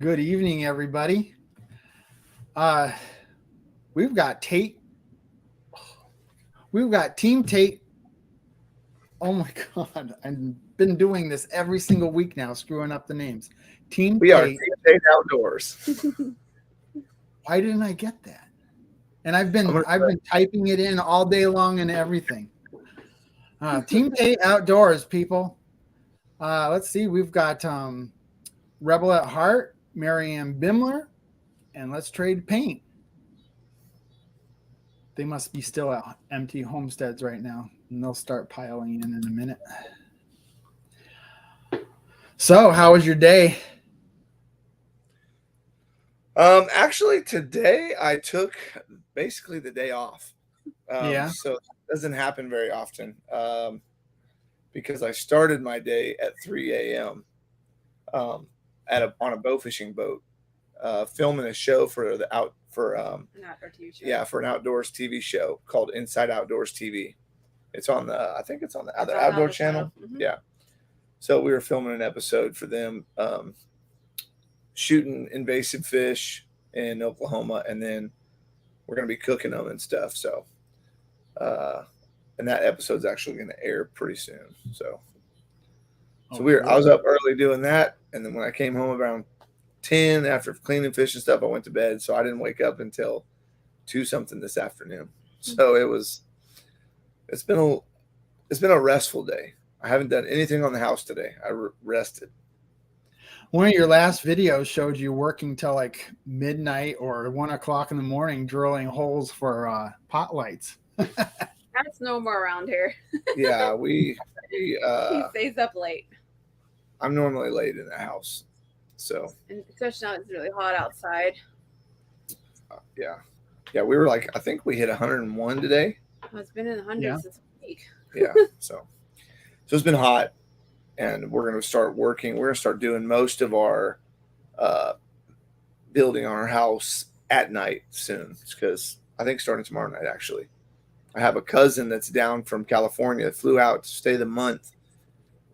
Good evening, everybody. Uh, we've got Tate. We've got Team Tate. Oh my God. I've been doing this every single week now, screwing up the names. Team We are Tate. Team Tate Outdoors. Why didn't I get that? And I've I'm been gonna I've been typing it in all day long and everything. Team Tate Outdoors, people. Let's see. We've got Rebel at Heart, Marianne Bimler, and Let's Trade Paint. They must be still at empty homesteads right now, and they'll start piling in a minute. So, how was your day? Actually, today I took basically the day off. Yeah. So it doesn't happen very often. Because I started my day at 3 a.m. On a bow fishing boat, filming a show for the out for An outdoor TV show. yeah, for an outdoors TV show called Inside Outdoors TV. It's on I think it's on the other on Outdoor the channel. Mhm. Yeah. So we were filming an episode for them, shooting invasive fish in Oklahoma, and then we're going to be cooking them and stuff. So, and that episode's actually going to air pretty soon. So I was up early doing that, and then when I came home around 10 after cleaning fish and stuff, I went to bed. So I didn't wake up until 2 something this afternoon. So it's been a restful day. I haven't done anything on the house today. I rested. One of your last videos showed you working till like midnight or 1 o'clock in the morning drilling holes for pot lights. That's no more around here. Yeah, we He stays up late. I'm normally late in the house. So, And especially now it's really hot outside. yeah, we were like, I think we hit 101 today. Oh, it's been in the hundreds this week. Yeah. So it's been hot, and we're going to start working. We're going to start doing most of our building on our house at night soon, because I think starting tomorrow night, actually. I have a cousin that's down from California that flew out to stay the month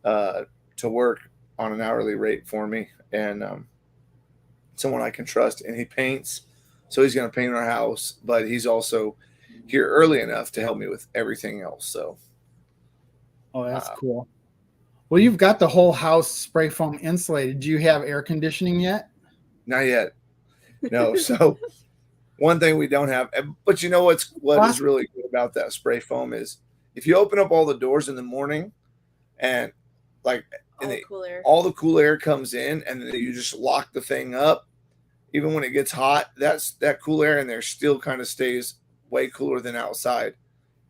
to work on an hourly rate for me, and someone I can trust, and he paints. So he's going to paint our house, but he's also here early enough to help me with everything else. So, Oh, that's cool. Well, you've got the whole house spray foam insulated. Do you have air conditioning yet? not yet. No. So one thing we don't have, but you know what is really good about that spray foam is if you open up all the doors in the morning, and like all the cool air comes in, and then you just lock the thing up. Even when it gets hot, that cool air in there still kind of stays way cooler than outside.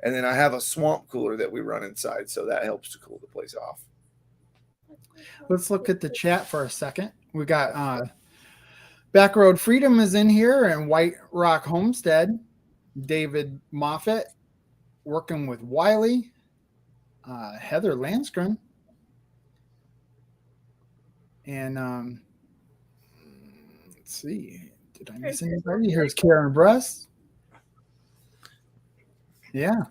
And then I have a swamp cooler that we run inside, so that helps to cool the place off. Let's look at the chat for a second. We got Back Road Freedom is in here, and White Rock Homestead. David Moffett working with Wiley. Heather Landskron. And let's see. Did I miss anybody? Here's Karen Bruss. Yeah.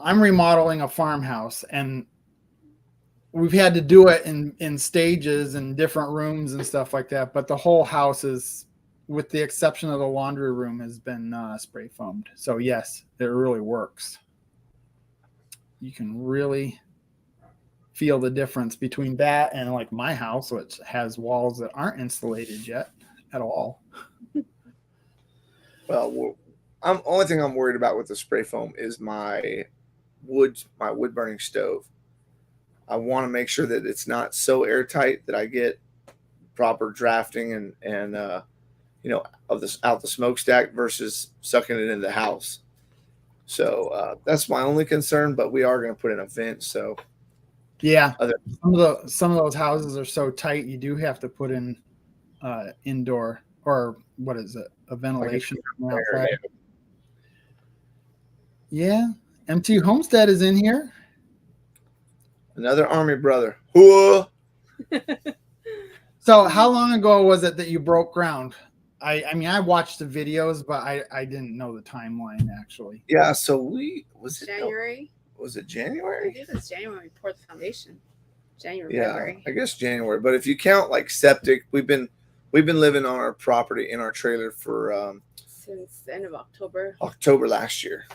I'm remodeling a farmhouse, and we've had to do it in stages and different rooms and stuff like that. But the whole house is, with the exception of the laundry room, has been spray foamed. So yes, it really works. You can really feel the difference between that and like my house, which has walls that aren't insulated yet at all. Well, only thing I'm worried about with the spray foam is my wood burning stove. I want to make sure that it's not so airtight that I get proper drafting and out the smokestack versus sucking it into the house. So that's my only concern. But we are going to put in a vent. So yeah, some of those houses are so tight you do have to put in indoor, or what is it, a ventilation from outside. Yeah, MT Homestead is in here. Another Army brother. So how long ago was it that you broke ground? I mean, I watched the videos, but I didn't know the timeline actually. Yeah, so was it January? Was it January? I think it was January we poured the foundation. January, Yeah, February. I guess January. But if you count like septic, we've been living on our property in our trailer for Since the end of October. October last year.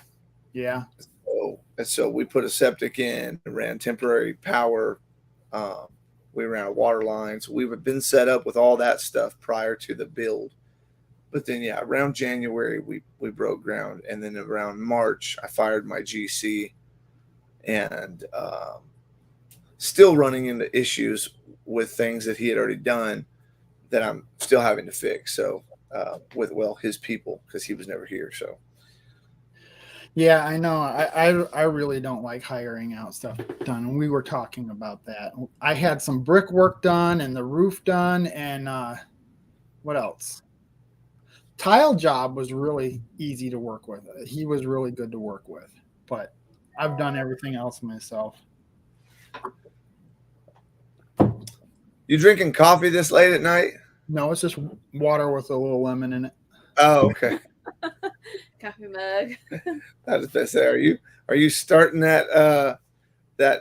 Yeah. So we put a septic in, ran temporary power. We ran a water line. So we've been set up with all that stuff prior to the build. But then, yeah, around January, we broke ground. And then around March, I fired my GC and still running into issues with things that he had already done that I'm still having to fix. So with, his people, because he was never here. So. Yeah, I know. I really don't like hiring out stuff done. We were talking about that. I had some brickwork done and the roof done, and what else? Tile job was really easy to work with. He was really good to work with, but I've done everything else myself. You drinking coffee this late at night? No, it's just water with a little lemon in it. Oh, okay. Coffee mug. I was gonna say, are you starting that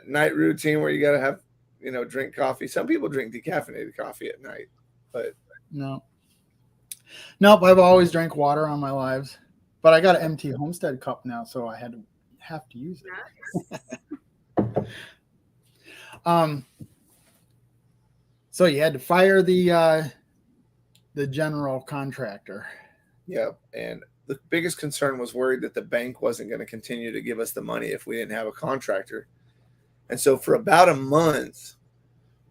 night routine where you gotta have, drink coffee? Some people drink decaffeinated coffee at night, but nope. I've always drank water all my lives, but I got an MT Homestead cup now, so I have to use it. Nice. So you had to fire the general contractor. yeah, and the biggest concern was worried that the bank wasn't going to continue to give us the money if we didn't have a contractor. And so for about a month,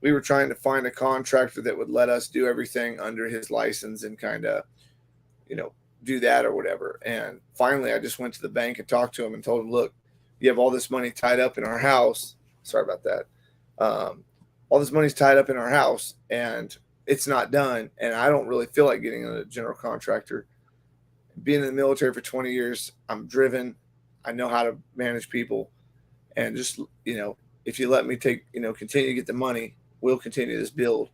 we were trying to find a contractor that would let us do everything under his license and kind of, do that or whatever. And finally, I just went to the bank and talked to him and told him, look, you have all this money tied up in our house. Sorry about that. All this money's tied up in our house and it's not done. And I don't really feel like getting a general contractor. Being in the military for 20 years, I'm driven. I know how to manage people. And just, if you let me continue to get the money, we'll continue this build.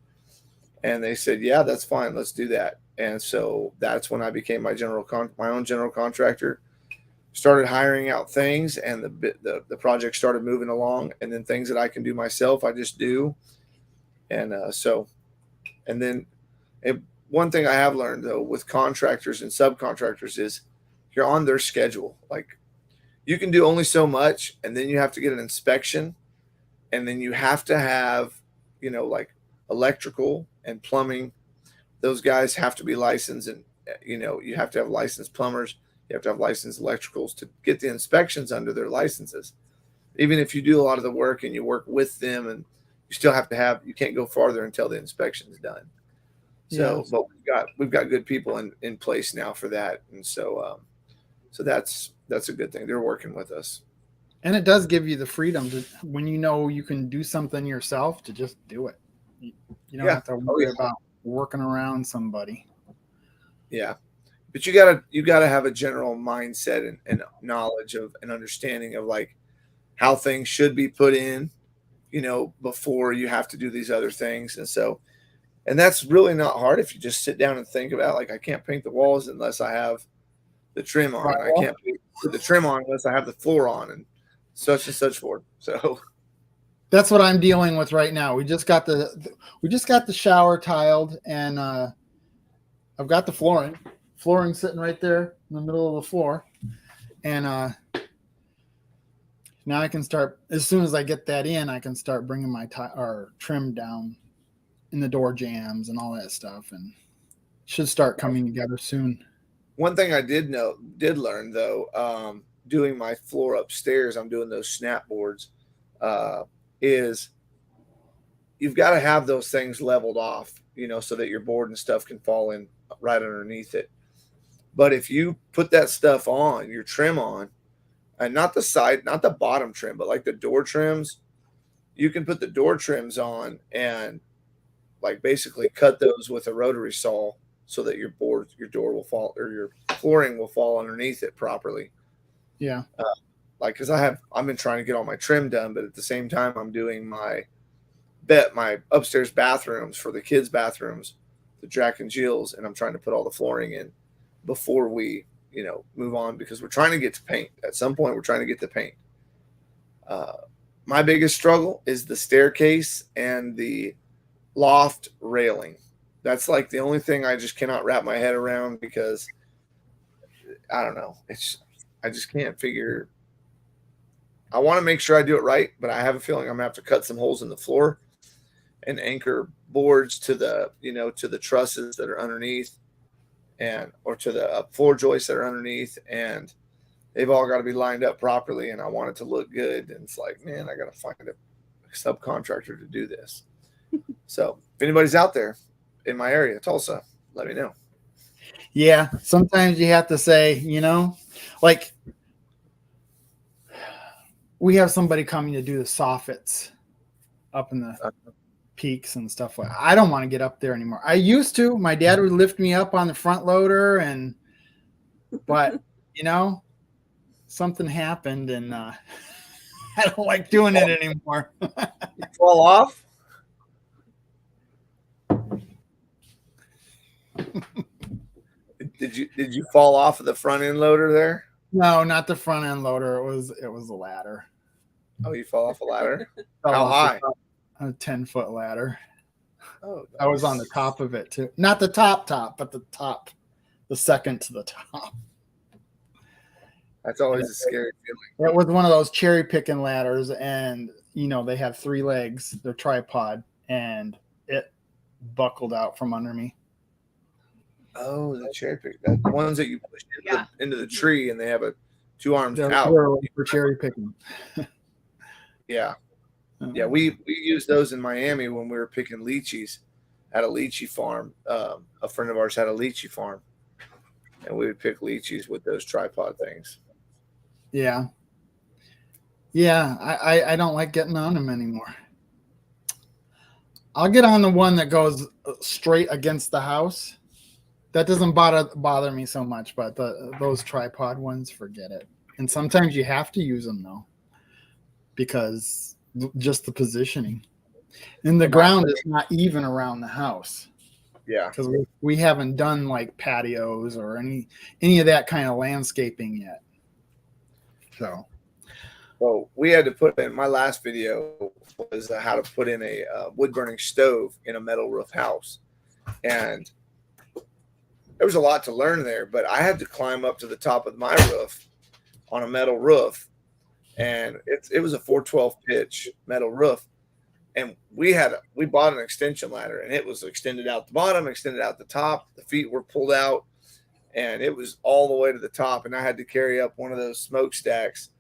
And they said, yeah, that's fine. Let's do that. And so that's when I became my own general contractor, started hiring out things, and the project started moving along. And then things that I can do myself, I just do. And one thing I have learned though with contractors and subcontractors is you're on their schedule. Like you can do only so much, and then you have to get an inspection, and then you have to have, like electrical and plumbing. Those guys have to be licensed, and you have to have licensed plumbers. You have to have licensed electricals to get the inspections under their licenses. Even if you do a lot of the work and you work with them, and you still have to you can't go farther until the inspection is done. So, but we've got good people in place now for that. And so that's a good thing. They're working with us. And it does give you the freedom to, when you can do something yourself, to just do it. You don't have to worry about working around somebody. Yeah. But you gotta have a general mindset and knowledge of an understanding of like how things should be put in, before you have to do these other things. And that's really not hard if you just sit down and think about, like, I can't paint the walls unless I have the trim on. Right. I can't put the trim on unless I have the floor on, and such forth. So that's what I'm dealing with right now. We just got the shower tiled, and I've got the flooring sitting right there in the middle of the floor, and now I can start, as soon as I get that in, I can start bringing my trim down in the door jambs and all that stuff, and should start coming together soon. One thing I did learn though, doing my floor upstairs, I'm doing those snap boards, is you've got to have those things leveled off, so that your board and stuff can fall in right underneath it. But if you put that stuff on, your trim on, and not the bottom trim, but like the door trims, you can put the door trims on and like basically cut those with a rotary saw so that your door will fall, or your flooring will fall underneath it properly. Yeah. Cause I've been trying to get all my trim done, but at the same time I'm doing my upstairs bathrooms for the kids' bathrooms, the Jack and Jill's, and I'm trying to put all the flooring in before we, move on, because we're trying to get to paint. At some point we're trying to get to paint. my biggest struggle is the staircase and the loft railing. That's like the only thing I just cannot wrap my head around because I don't know. I just can't figure. I want to make sure I do it right, but I have a feeling I'm gonna have to cut some holes in the floor and anchor boards to the to the trusses that are underneath, and or to the floor joists that are underneath, and they've all got to be lined up properly. And I want it to look good. And it's like, man, I got to find a subcontractor to do this. So if anybody's out there in my area, Tulsa, let me know. Yeah, sometimes you have to say, like we have somebody coming to do the soffits up in the peaks and stuff like that. I don't want to get up there anymore. I used to. My dad would lift me up on the front loader, but something happened, and I don't like doing it anymore. You fall off? Did you fall off of the front end loader there? No, not the front end loader. It was a ladder. Oh, you fall off a ladder? How high? A 10-foot ladder. Oh, nice. I was on the top of it too. Not the top, but the top, the second to the top. That's always a scary feeling. It was one of those cherry picking ladders, and they have 3 legs. They're tripod, and it buckled out from under me. Oh, the cherry pick. The ones that you push into the tree, and they have 2 arms They're out. for cherry picking. Yeah. Yeah, we used those in Miami when we were picking lychees at a lychee farm. A friend of ours had a lychee farm, and we would pick lychees with those tripod things. Yeah. Yeah, I don't like getting on them anymore. I'll get on the one that goes straight against the house. That doesn't bother me so much, but those tripod ones, forget it. And sometimes you have to use them though, because just the positioning. And the ground is not even around the house. Yeah, because we haven't done like patios or any of that kind of landscaping yet. So we had to put in my last video was how to put in a wood burning stove in a metal roof house, and there was a lot to learn there. But I had to climb up to the top of my roof on a metal roof, and it was a 412 pitch metal roof. And we bought an extension ladder, and it was extended out the bottom, extended out the top. The feet were pulled out, and it was all the way to the top. And I had to carry up one of those smokestacks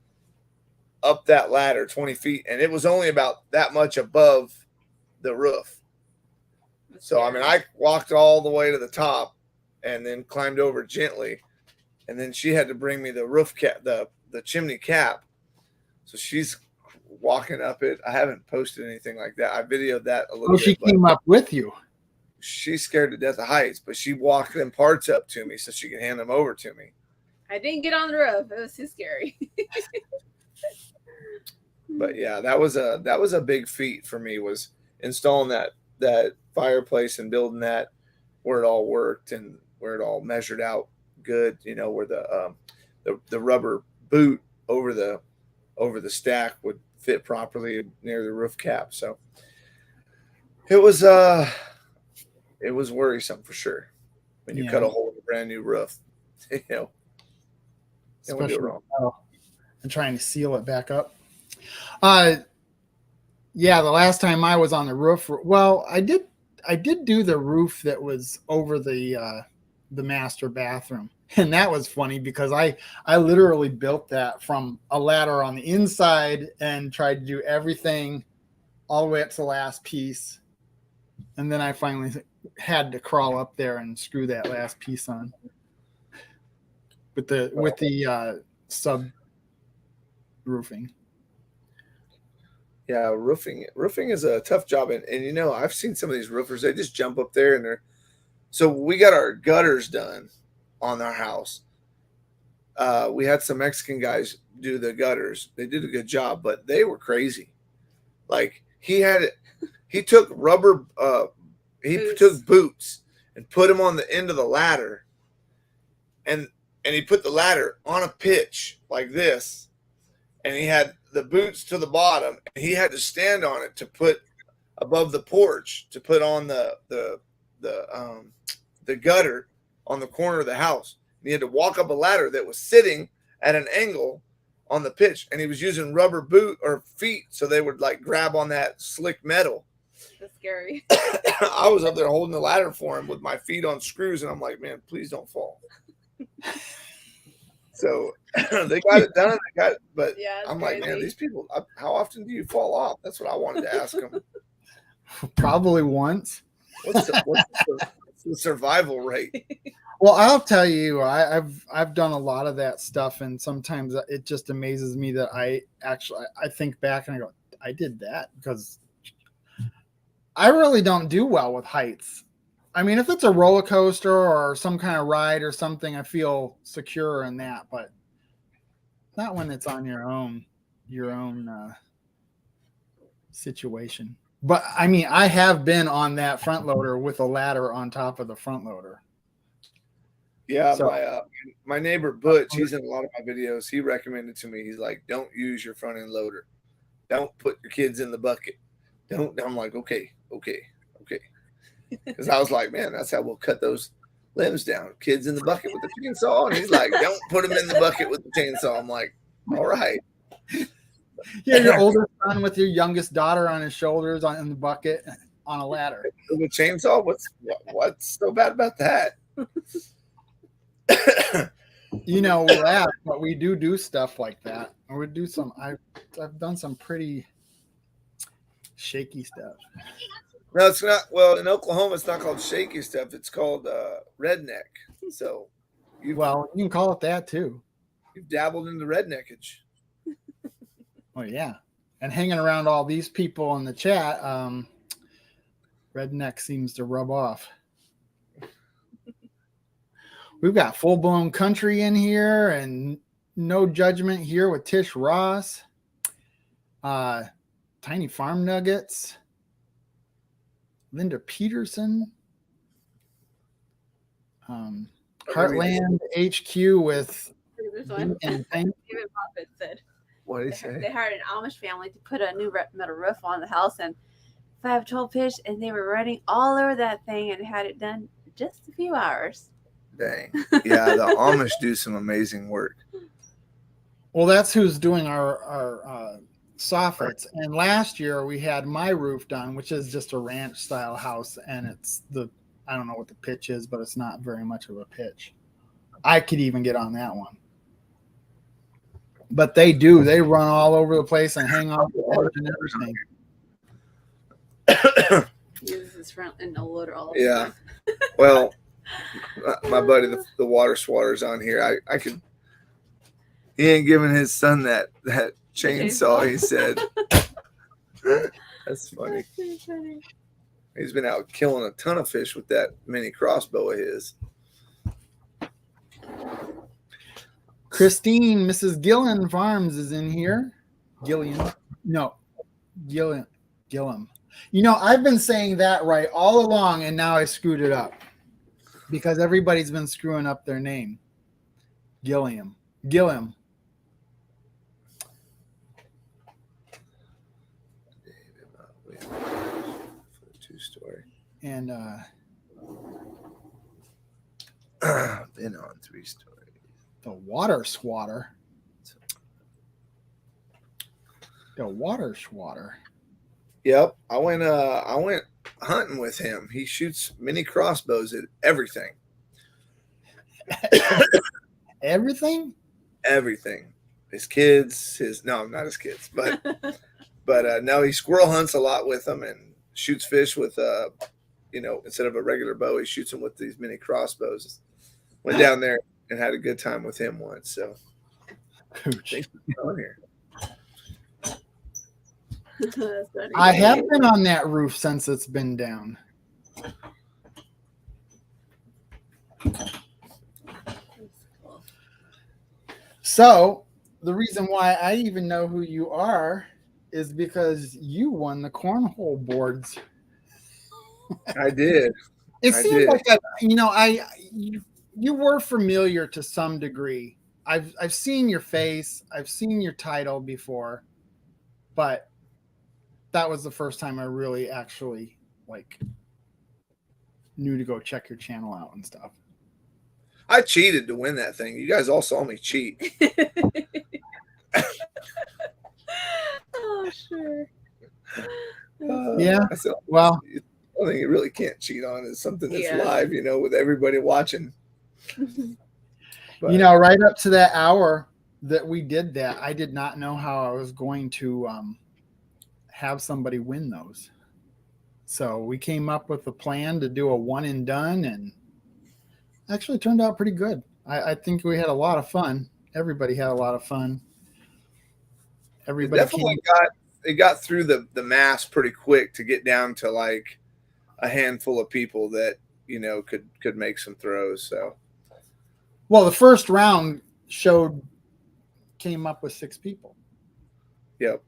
up that ladder 20 feet. And it was only about that much above the roof. So, I mean, I walked all the way to the top and then climbed over gently. And then she had to bring me the roof cap, the chimney cap. So she's walking up it. I haven't posted anything like that. I videoed that a little bit. She came up with you. She's scared to death of heights, but she walked them parts up to me so she could hand them over to me. I didn't get on the roof. It was too scary. But yeah, that was a big feat for me, was installing that fireplace and building that where it all worked and where it all measured out good, where the rubber boot over the stack would fit properly near the roof cap. So it was worrisome for sure when you cut a hole in a brand new roof. Especially do it wrong. And trying to seal it back up. The last time I was on the roof, well, I did do the roof that was over the master bathroom. And that was funny because I literally built that from a ladder on the inside and tried to do everything all the way up to the last piece. And then I finally had to crawl up there and screw that last piece on with the sub roofing. Yeah, roofing is a tough job. And I've seen some of these roofers, they just jump up there and so we got our gutters done on our house. We had some Mexican guys do the gutters. They did a good job, but they were crazy. Like he took rubber, took boots and put them on the end of the ladder, and he put the ladder on a pitch like this, and he had the boots to the bottom, and he had to stand on it to put above the porch to put on the gutter on the corner of the house. And he had to walk up a ladder that was sitting at an angle on the pitch, and he was using rubber boot or feet so they would like grab on that slick metal. That's scary. I was up there holding the ladder for him with my feet on screws, and I'm like, man, please don't fall. So they got it done. But Yeah, I'm like, man, these people, how often do you fall off? That's what I wanted to ask them. Probably once. What's the survival rate? Well, I'll tell you, I've done a lot of that stuff, and sometimes it just amazes me that I think back and I go, I did that, because I really don't do well with heights. I mean, if it's a roller coaster or some kind of ride or something, I feel secure in that, but not when it's on your own situation. But I mean, I have been on that front loader with a ladder on top of the front loader. Yeah, So, my neighbor Butch, he's in a lot of my videos. He recommended to me, he's like, don't use your front end loader. Don't put your kids in the bucket. Don't. I'm like, okay. Because I was like, man, that's how we'll cut those limbs down. Kids in the bucket with the chainsaw. And he's like, don't put them in the bucket with the chainsaw. I'm like, all right. Yeah, your older son with your youngest daughter on his shoulders in the bucket on a ladder. With a chainsaw? What's so bad about that? You know, we laugh, but we do stuff like that. And we do some. I've done some pretty shaky stuff. No, it's not. Well, in Oklahoma, it's not called shaky stuff. It's called redneck. So, You can call it that too. You've dabbled in the redneckage. Oh yeah, and hanging around all these people in the chat, redneck seems to rub off. We've got full blown country in here, and no judgment here with Tish Ross. Tiny Farm Nuggets. Linda Peterson. Heartland HQ with This one. and David Moffat said What did he say? they hired an Amish family to put a new metal roof on the house and 512 pitch, and they were running all over that thing and had it done in just a few hours. Dang. Yeah, the Amish do some amazing work. well, that's who's doing our soffits. And last year we had my roof done, which is just a ranch style house, and I don't know what the pitch is, but it's not very much of a pitch. I could even get on that one. But they run all over the place and hang off the edge and everything. He uses his front end loader all over. Yeah. Well, my buddy, the water swatter's on here. He ain't giving his son that chainsaw, he said. That's funny. That's so funny. He's been out killing a ton of fish with that mini crossbow of his. Christine, Mrs. Gillen Farms is in here. Gilliam. No, Gilliam. You know, I've been saying that right all along, and now I screwed it up because everybody's been screwing up their name. Gilliam. Two-story. And Been on 3 stories. the water swatter. The water swatter. Yep, I went hunting with him. He shoots mini crossbows at everything. Everything? Everything. His kids, not his kids, but no, he squirrel hunts a lot with them and shoots fish with instead of a regular bow, he shoots them with these mini crossbows. Went down there and had a good time with him once. So thanks for being on here. That's funny. I have been on that roof since it's been down. So the reason why I even know who you are is because you won the cornhole boards. I did. It I seemed did. like you were familiar to some degree. I've seen your face, I've seen your title before, but that was the first time I really actually like knew to go check your channel out and stuff. I cheated to win that thing. You guys all saw me cheat. Oh, sure. Yeah. I said, Well, I think you really can't cheat on is something that's Yeah. live, you know, with everybody watching. But, you know, right up to that hour that we did that, I did not know how I was going to have somebody win those. So we came up with a plan to do a one and done, and actually turned out pretty good. I think we had a lot of fun. Everybody had a lot of fun. it Everybody definitely came. got through the mass pretty quick to get down to like a handful of people that, you know, could make some throws. So, Well, the first round came up with 6 people. yep.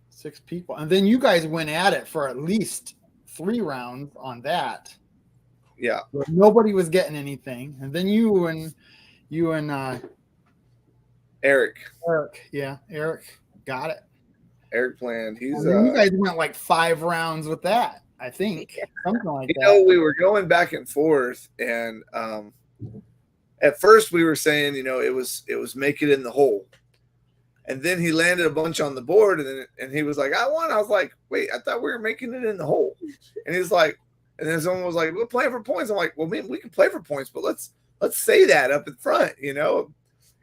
6 people. And then you guys went at it for at least 3 rounds on that. Yeah. Where nobody was getting anything. And then you and Eric Eric got it. Eric planned. He's And then you guys went like 5 rounds with that, I think. Something like you that. know, we were going back and forth, and at first we were saying, you know, it was make it in the hole. And then he landed a bunch on the board, and he was like, I won. I was like, wait, I thought we were making it in the hole. And he's like, and then someone was like, we're playing for points. I'm like, well, we can play for points, but let's say that up in front, you know,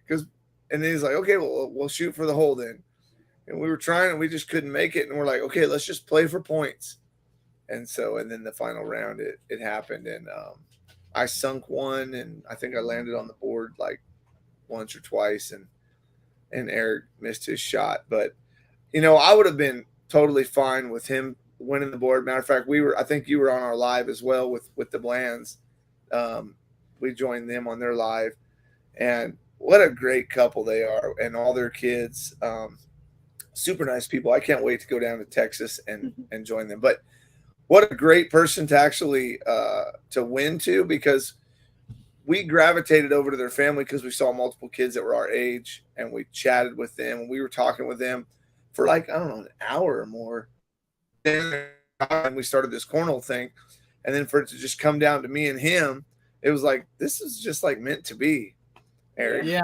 and then he's like, okay, well, we'll shoot for the hole then. And we were trying, and we just couldn't make it. And we're like, okay, let's just play for points. And so, and then the final round, it happened, and I sunk one, and I think I landed on the board like once or twice, and Eric missed his shot. But, you know, I would have been totally fine with him winning the board. Matter of fact, I think you were on our live as well with the Blands. We joined them on their live, and what a great couple they are, and all their kids. Super nice people. I can't wait to go down to Texas and join them. But what a great person to actually to win to, because we gravitated over to their family because we saw multiple kids that were our age, and we chatted with them, and we were talking with them for like, I don't know, an hour or more. And we started this cornhole thing, and then for it to just come down to me and him, it was like, this is just like meant to be, Eric. Yeah.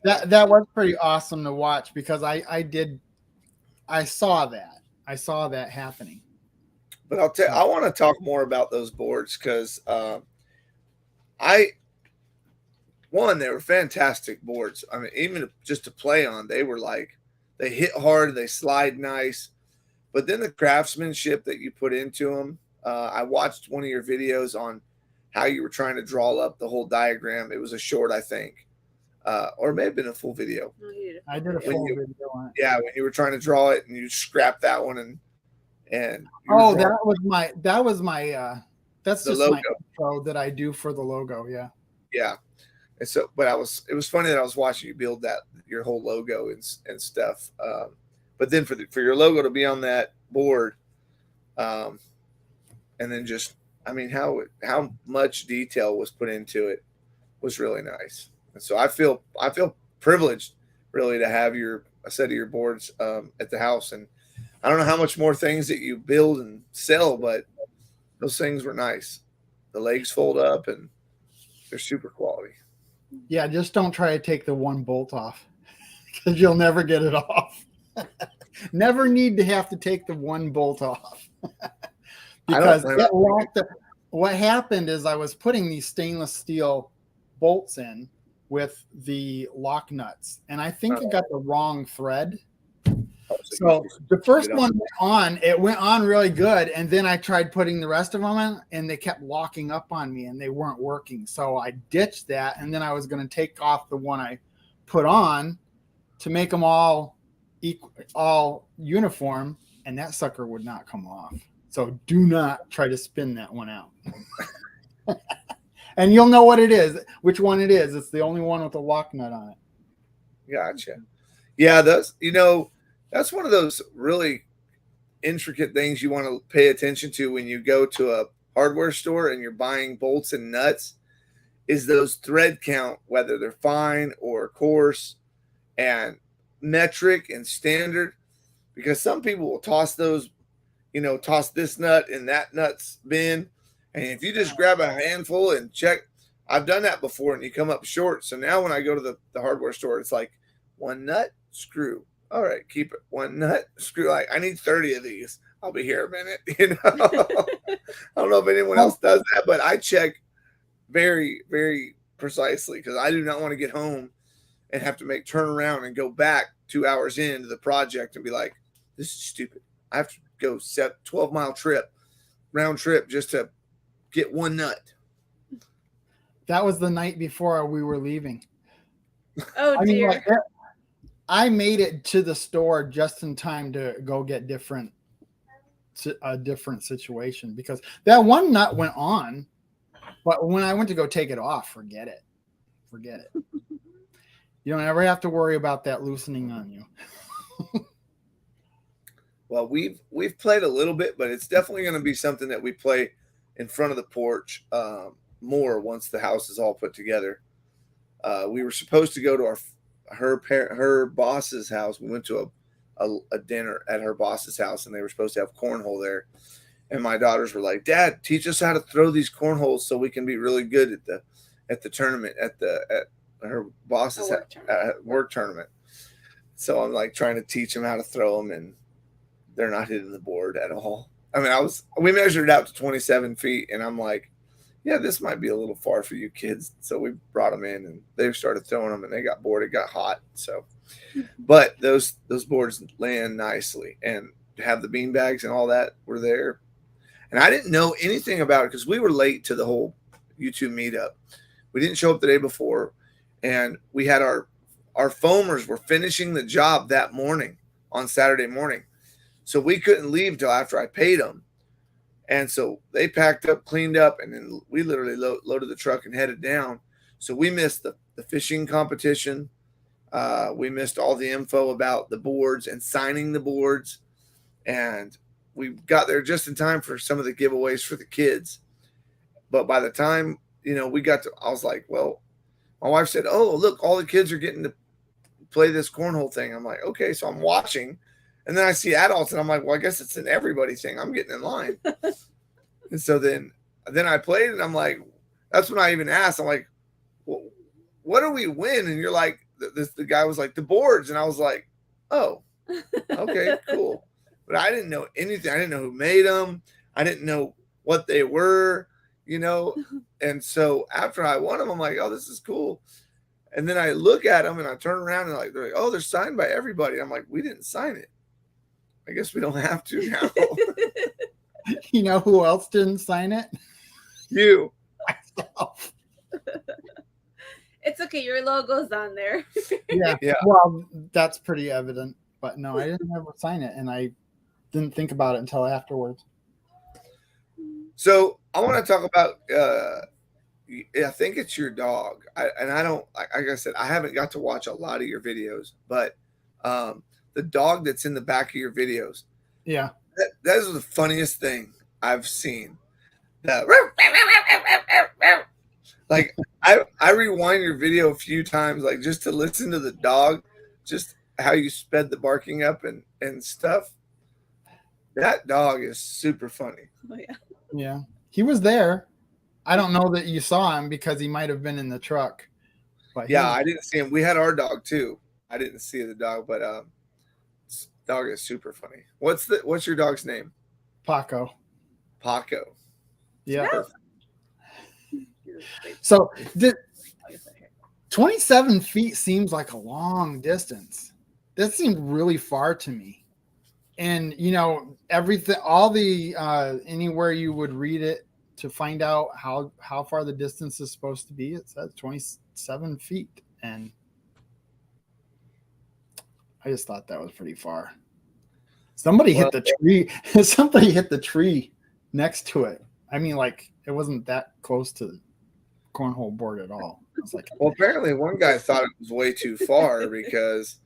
That was pretty awesome to watch, because I saw that happening. But I want to talk more about those boards, because they were fantastic boards. I mean, even just to play on, they were like, they hit hard, they slide nice. But then the craftsmanship that you put into them, I watched one of your videos on how you were trying to draw up the whole diagram. It was a short, I think, or it may have been a full video. I did a full video on it. Yeah, when you were trying to draw it, and you scrapped that one, and that's just my intro that I do for the logo. Yeah. And so, but it was funny that I was watching you build your whole logo and stuff. But then for your logo to be on that board, and then just, I mean, how much detail was put into it was really nice. And so I feel privileged really to have a set of your boards at the house. And I don't know how much more things that you build and sell, but those things were nice. The legs fold up, and they're super quality. Yeah, just don't try to take the one bolt off, because you'll never get it off. Never need to have to take the one bolt off. Because what happened is I was putting these stainless steel bolts in with the lock nuts, and I think it got the wrong thread. So the first one went on really good, and then I tried putting the rest of them in, and they kept locking up on me, and they weren't working. So I ditched that, and then I was going to take off the one I put on to make them all uniform, and that sucker would not come off. So do not try to spin that one out. And you'll know which one it is. It's the only one with a lock nut on it. Gotcha. Yeah, that's one of those really intricate things you want to pay attention to when you go to a hardware store and you're buying bolts and nuts, is those thread count, whether they're fine or coarse, and metric and standard, because some people will toss those, toss this nut in that nut's bin. And if you just grab a handful and check, I've done that before and you come up short. So now when I go to the hardware store, it's like one nut, screw. All right, keep it. One nut, screw. Like, I need 30 of these. I'll be here a minute. I don't know if anyone else does that, but I check very, very precisely because I do not want to get home and have to turn around and go back 2 hours into the project and be like, this is stupid. I have to go 12-mile round trip just to get one nut. That was the night before we were leaving. Oh, dear. I made it to the store just in time to go get a different situation, because that one nut went on, but when I went to go take it off, forget it. You don't ever have to worry about that loosening on you. Well, we've played a little bit, but it's definitely going to be something that we play in front of the porch more once the house is all put together. We were supposed to go to her boss's house. We went to a dinner at her boss's house, and they were supposed to have cornhole there. And my daughters were like, "Dad, teach us how to throw these cornholes so we can be really good at the tournament at her boss's work tournament." So I'm like trying to teach them how to throw them, and they're not hitting the board at all. I mean, we measured it out to 27 feet, and I'm like, yeah, this might be a little far for you kids. So we brought them in, and they started throwing them, and they got bored. It got hot. So, but those boards land nicely, and to have the bean bags and all that were there. And I didn't know anything about it because we were late to the whole YouTube meetup. We didn't show up the day before, and we had our foamers were finishing the job that morning on Saturday morning. So we couldn't leave till after I paid them. And so they packed up, cleaned up, and then we literally loaded the truck and headed down. So we missed the fishing competition. We missed all the info about the boards and signing the boards. And we got there just in time for some of the giveaways for the kids. But by the time, we got to, I was like, well, my wife said, "Oh, look, all the kids are getting to play this cornhole thing." I'm like, okay. So I'm watching. And then I see adults, and I'm like, well, I guess it's an everybody thing. I'm getting in line. And so then I played, and I'm like, that's when I even asked. I'm like, well, what do we win? And you're like, the guy was like, the boards. And I was like, oh, okay, cool. But I didn't know anything. I didn't know who made them. I didn't know what they were, And so after I won them, I'm like, oh, this is cool. And then I look at them, and I turn around, and they're like, oh, they're signed by everybody. I'm like, we didn't sign it. I guess we don't have to now. You know who else didn't sign it? You. Myself. It's okay. Your logo's on there. Yeah. Well, that's pretty evident. But no, I didn't ever sign it, and I didn't think about it until afterwards. So I want to talk about. I think it's your dog. I don't. Like I said, I haven't got to watch a lot of your videos, but the dog that's in the back of your videos. Yeah. That is the funniest thing I've seen. Like I rewind your video a few times, like just to listen to the dog, just how you sped the barking up and stuff. That dog is super funny. Oh, yeah. Yeah. He was there. I don't know that you saw him because he might have been in the truck. But yeah, I didn't see him. We had our dog too. I didn't see the dog, but dog is super funny. What's your dog's name? Paco. Paco. Yeah. Perfect. So 27 feet seems like a long distance. That seemed really far to me. And everything, all the anywhere you would read it to find out how far the distance is supposed to be, it says 27 feet. And I just thought that was pretty far. Somebody hit the tree. Somebody hit the tree next to it. I mean, like, it wasn't that close to the cornhole board at all. I was like, well, apparently one guy thought it was way too far because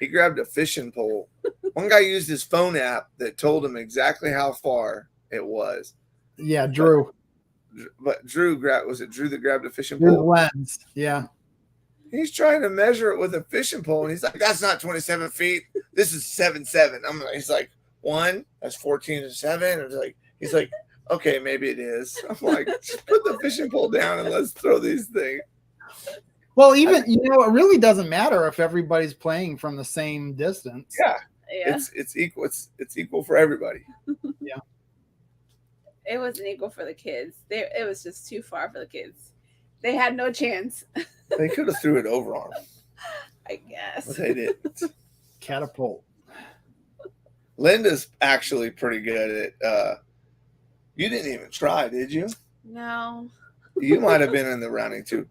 he grabbed a fishing pole. One guy used his phone app that told him exactly how far it was. Yeah, Drew. but Drew was it Drew that grabbed a fishing Your pole? lens. Yeah. He's trying to measure it with a fishing pole, and he's like, "That's not 27 feet. This is 7'7". He's like, "1, that's 14 and 7." He's like, "Okay, maybe it is." I'm like, "Just put the fishing pole down and let's throw these things." Well, even it really doesn't matter if everybody's playing from the same distance. Yeah, Yeah. it's equal. It's equal for everybody. Yeah. It wasn't equal for the kids. It was just too far for the kids. They had no chance. They could have threw it over on them, I guess. but they didn't. Catapult. Linda's actually pretty good at. You didn't even try, did you? No. You might have been in the rounding too.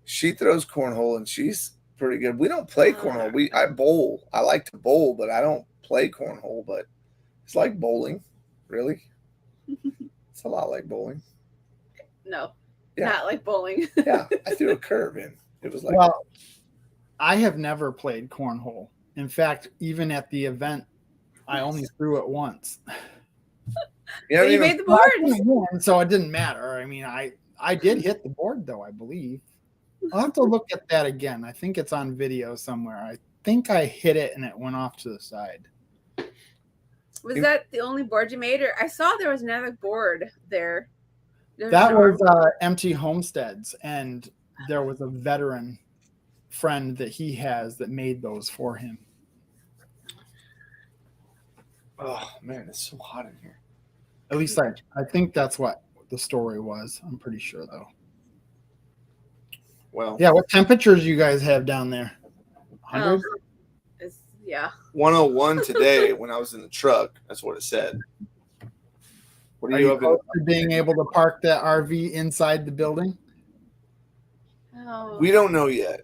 She throws cornhole and she's pretty good. We don't play cornhole. I bowl. I like to bowl, but I don't play cornhole. But it's like bowling, really. It's a lot like bowling. No. Yeah. Not like bowling. Yeah, I threw a curve in. It was like, Well, I have never played cornhole. In fact, even at the event, I only threw it once. you know, But you made the board. And so it didn't matter. I mean, I did hit the board though, I believe. I'll have to look at that again. I think it's on video somewhere. I think I hit it and it went off to the side. Was that the only board you made? Or I saw there was another board there. That was Empty Homesteads, and there was a veteran friend that he has that made those for him. oh man, it's so hot in here. At least I think that's what the story was. I'm pretty sure though. Well, Yeah, what temperatures you guys have down there? 100? Yeah. 101 today when I was in the truck. That's what it said. What Are you close to being able to park that RV inside the building? Oh. We don't know yet.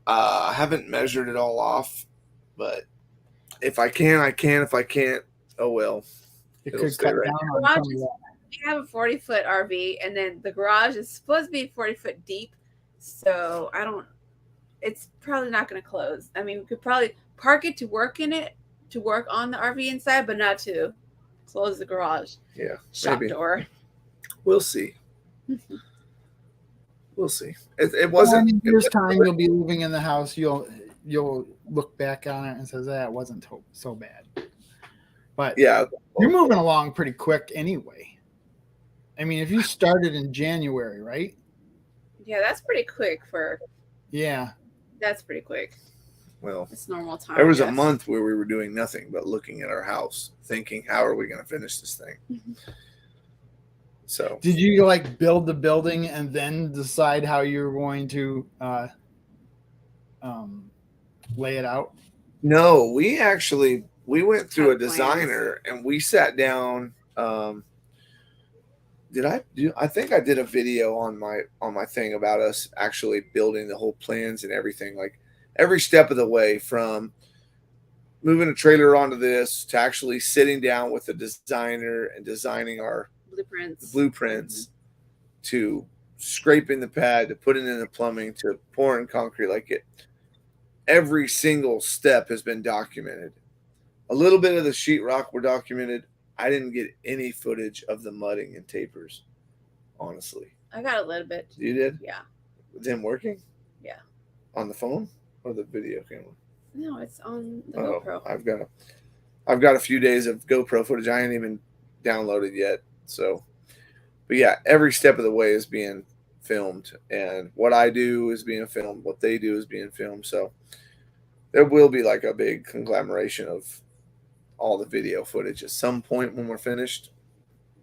I haven't measured it all off, but if I can, I can. If I can't, oh well. It It'll could stay cut right down here. on Garage some of is- that. We have a 40-foot RV, and then the garage is supposed to be 40-foot deep. So it's probably not going to close. I mean, we could probably park it to work on the RV inside, but not to close the garage Yeah, shop maybe. door. We'll see. We'll see. It Well, wasn't. in a year's time, you'll be living in the house. You'll look back on it and says that wasn't so bad. But Yeah, you're moving along pretty quick anyway. I mean, if you started in January, right? Yeah, that's pretty quick Yeah. that's pretty quick. well, It's normal time. there was a yes. month where we were doing nothing but looking at our house, thinking, how are we going to finish this thing? So, Did you like build the building and then decide how you're going to lay it out? no, we went through a Had plans. designer and we sat down. I think I did a video on my thing about us actually building the whole plans and everything, like every step of the way from moving a trailer onto this to actually sitting down with the designer and designing our blueprints to scraping the pad to putting in the plumbing to pouring concrete. Like it, every single step has been documented. A little bit of the sheetrock were documented. I didn't get any footage of the mudding and tapers, honestly. I got a little bit. You did? Yeah. Them working? Yeah. On the phone or the video camera? No, it's on the Oh, GoPro. I've got a few days of GoPro footage I ain't even downloaded yet. So, but yeah, every step of the way is being filmed, and what I do is being filmed. What they do is being filmed. So there will be like a big conglomeration of all the video footage at some point when we're finished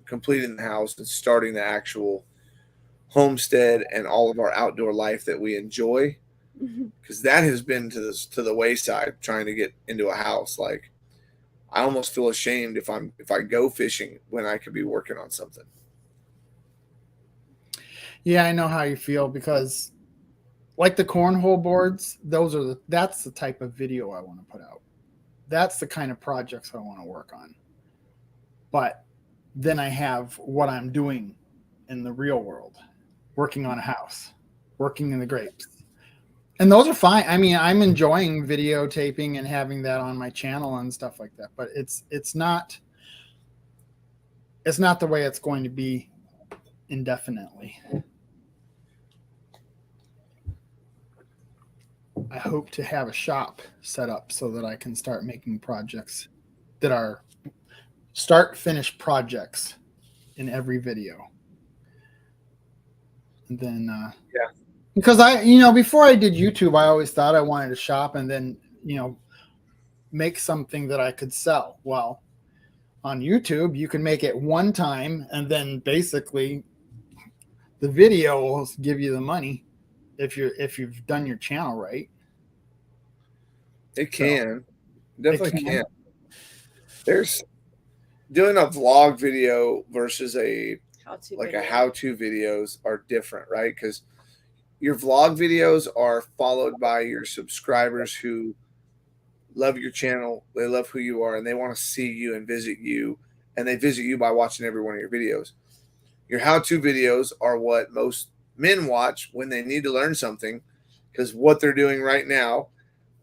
completing the house and starting the actual homestead and all of our outdoor life that we enjoy, because that has been to the wayside trying to get into a house. Like I almost feel ashamed if I go fishing when I could be working on something. Yeah, I know how you feel, because like the cornhole boards, that's the type of video I want to put out. That's the kind of projects I want to work on. But then I have what I'm doing in the real world, working on a house, working in the grapes. And those are fine. I mean, I'm enjoying videotaping and having that on my channel and stuff like that, but it's not the way it's going to be indefinitely. I hope to have a shop set up so that I can start making projects that are start finish projects in every video. And then Yeah. because before I did YouTube, I always thought I wanted a shop and then make something that I could sell. Well, on YouTube you can make it one time and then basically the video will give you the money if you've done your channel right. It can. So, Definitely can. There's doing a vlog video versus a how-to videos are different, right? Because your vlog videos are followed by your subscribers who love your channel, they love who you are, and they want to see you and visit you, and they visit you by watching every one of your videos. Your how-to videos are what most men watch when they need to learn something, because what they're doing right now,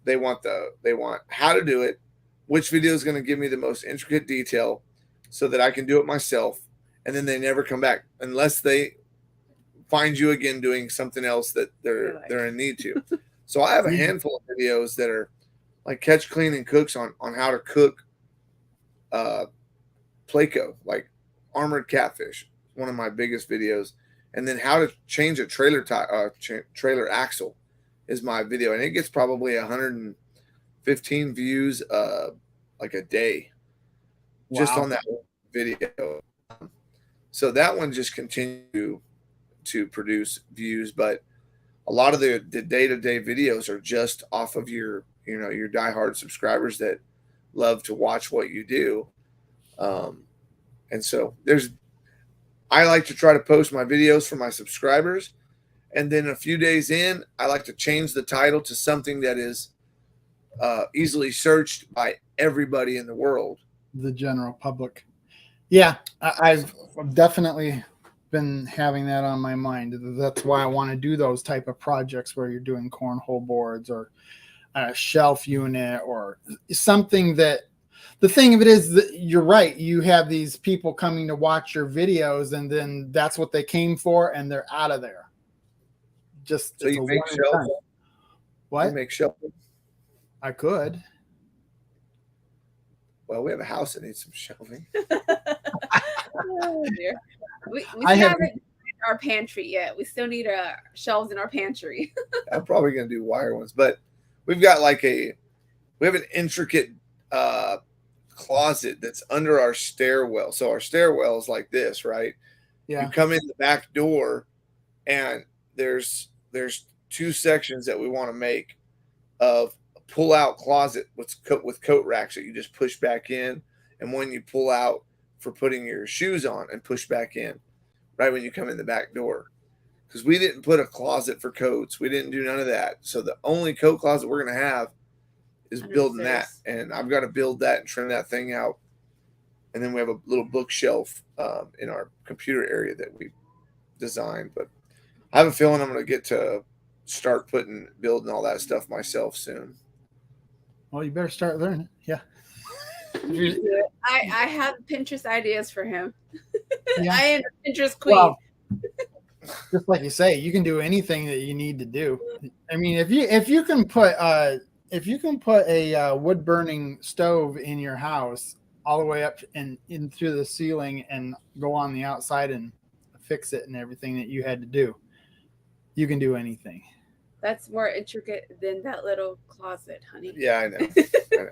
they want how to do it, which video is going to give me the most intricate detail so that I can do it myself, and then they never come back unless they find you again doing something else that they're in need to. So I have a handful of videos that are like catch, clean, and cooks on how to cook Placo, like armored catfish, one of my biggest videos. And then how to change a trailer axle is my video, and it gets probably 115 views like a day. Wow. Just on that video. So that one just continues to produce views, but a lot of the day-to-day videos are just off of your diehard subscribers that love to watch what you do. And so I like to try to post my videos for my subscribers, and then a few days in, I like to change the title to something that is easily searched by everybody in the world. The general public. Yeah, I've definitely been having that on my mind. That's why I want to do those type of projects where you're doing cornhole boards or a shelf unit or something that the thing of it is that you're right. You have these people coming to watch your videos and then that's what they came for and they're out of there. Just so you make shelves. What? You make shelves. I could. Well, we have a house that needs some shelving. Oh, dear. We haven't our pantry yet. We still need shelves in our pantry. I'm probably going to do wire ones, but we've got we have an intricate closet that's under our stairwell. So our stairwell is like this, right? Yeah. You come in the back door, and there's two sections that we want to make of a pull-out closet with coat racks that you just push back in, and one you pull out for putting your shoes on and push back in right when you come in the back door. Because we didn't put a closet for coats. We didn't do none of that. So the only coat closet we're going to have is building that. And I've got to build that and trim that thing out. And then we have a little bookshelf in our computer area that we designed. But I have a feeling I'm going to get to start building all that stuff myself soon. Well, you better start learning. Yeah. I have Pinterest ideas for him. Yeah. I am a Pinterest queen. Well, just like you say, you can do anything that you need to do. I mean, if you can put a wood burning stove in your house all the way up and in through the ceiling and go on the outside and fix it and everything that you had to do, you can do anything. That's more intricate than that little closet, honey. Yeah, I know.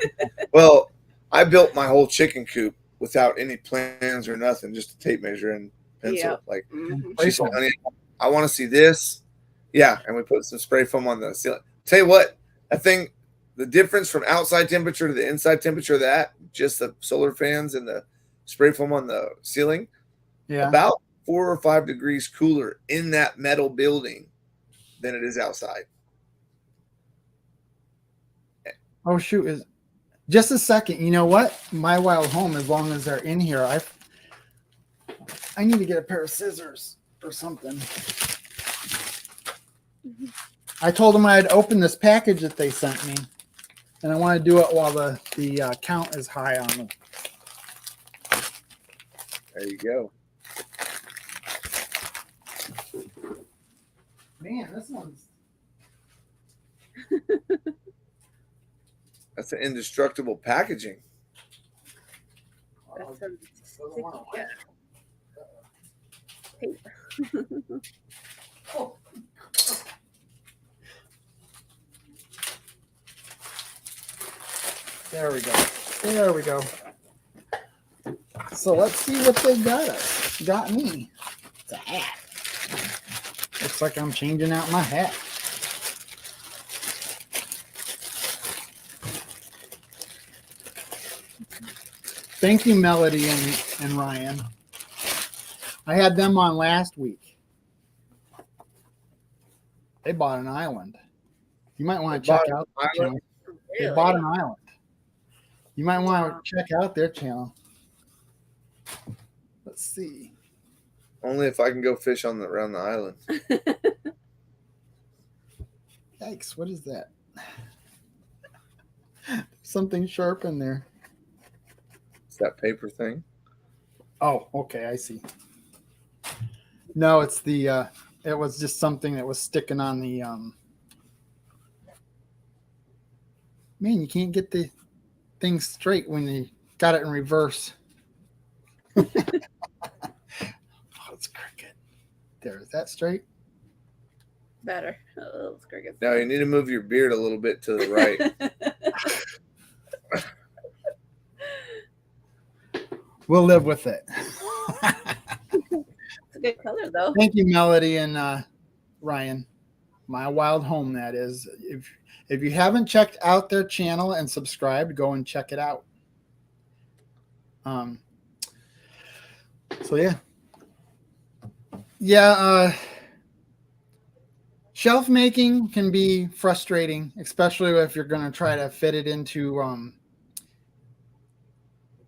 Well, I built my whole chicken coop without any plans or nothing, just a tape measure and pencil. Yep. Like, she said, honey, I want to see this. Yeah, and we put some spray foam on the ceiling. Tell you what, I think the difference from outside temperature to the inside temperature of that, just the solar fans and the spray foam on the ceiling, about 4 or 5 degrees cooler in that metal building than it is outside. Oh, shoot. Just a second. You know what? My wild home, as long as they're in here, I need to get a pair of scissors or something. I told them I'd open this package that they sent me, and I want to do it while the count is high on them. There you go. Man, this one's. That's an indestructible packaging. That's some Doesn't sticky wanna like paper. Oh. There we go. There we go. So let's see what they got us. Got me. It's a hat. Looks like I'm changing out my hat. Thank you, Melody and Ryan. I had them on last week. They bought an island. You might want to check out their channel. They bought an island. You might want to check out their channel. Let's see. Only if I can go fish around the island. Yikes, what is that? Something sharp in there. It's that paper thing. Oh, okay, I see. No, it's the it was just something that was sticking on the Man, you can't get the thing straight when you got it in reverse. Oh, it's crooked. There, is that straight? Better. Oh, it's crickets. Now you need to move your beard a little bit to the right. We'll live with it. It's a good color though. Thank you, Melody and Ryan. My Wild Home, that is. If you haven't checked out their channel and subscribed, go and check it out. So yeah, shelf making can be frustrating, especially if you're going to try to fit it into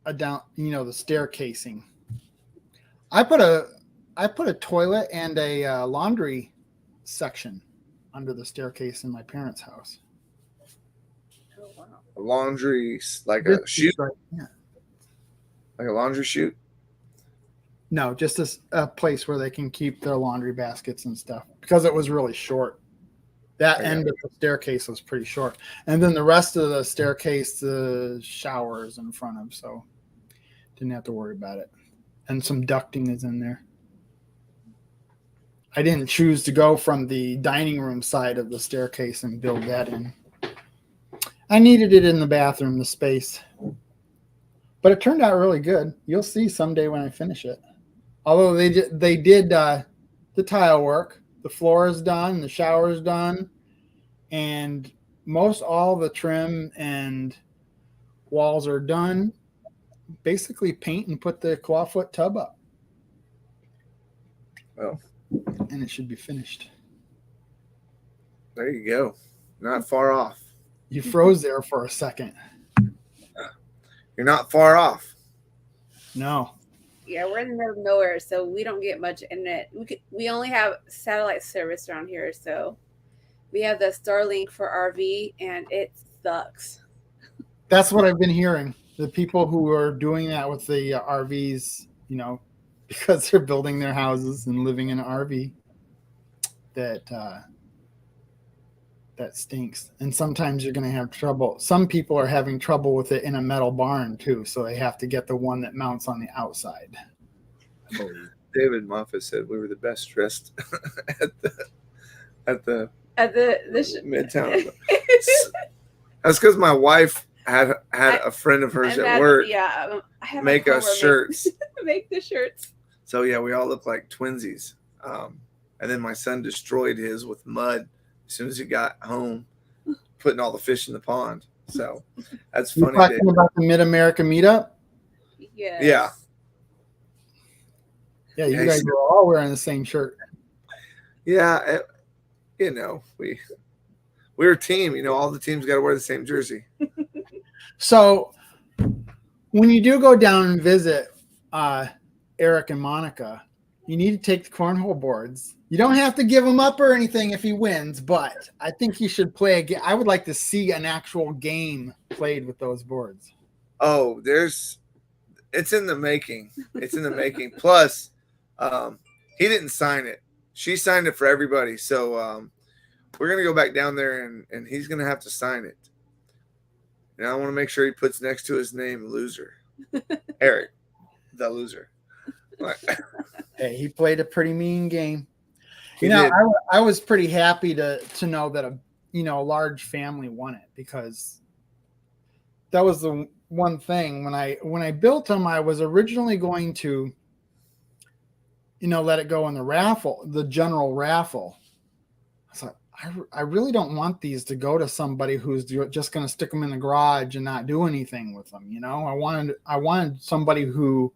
the stair casing. I put a toilet and a laundry section under the staircase in my parents' house. Oh, wow. A laundry, like a chute, Yeah. like a laundry chute. No, just a place where they can keep their laundry baskets and stuff, because it was really short. That end of the staircase was pretty short. And then the rest of the staircase, the shower is in front of, so didn't have to worry about it. And some ducting is in there. I didn't choose to go from the dining room side of the staircase and build that in. I needed it in the bathroom, the space. But it turned out really good. You'll see someday when I finish it. Although they did the tile work. The floor is done, the shower is done, and most all the trim and walls are done. Basically paint and put the clawfoot tub up. Well, and it should be finished. There you go. Not far off. You froze there for a second. You're not far off. No. Yeah, we're in the middle of nowhere, so we don't get much internet. We only have satellite service around here, so we have the Starlink for RV, and it sucks. That's what I've been hearing. The people who are doing that with the RVs, because they're building their houses and living in an RV, that stinks. And sometimes you're going to have trouble. Some people are having trouble with it in a metal barn too, so they have to get the one that mounts on the outside. David Moffat said we were the best dressed at the Midtown. That's because my wife had a friend of hers at work make us shirts. Make the shirts. So yeah, we all look like twinsies. And then my son destroyed his with mud as soon as he got home, putting all the fish in the pond. So that's funny. You're talking about the Mid-America meetup? Yes. Yeah. Yeah, you guys were all wearing the same shirt. Yeah, we're a team. All the teams got to wear the same jersey. So when you do go down and visit Eric and Monica, you need to take the cornhole boards. You don't have to give him up or anything if he wins, but I think you should play a game. I would like to see an actual game played with those boards. Oh, it's in the making. It's in the making. Plus, he didn't sign it. she signed it for everybody. So we're gonna go back down there and he's gonna have to sign it. And I want to make sure he puts next to his name loser. Eric, the loser. Hey, he played a pretty mean game. He You know, did. I was pretty happy to know that a large family won it, because that was the one thing when I built them. I was originally going to let it go in the general raffle. I thought, I really don't want these to go to somebody who's just going to stick them in the garage and not do anything with them. I wanted somebody who,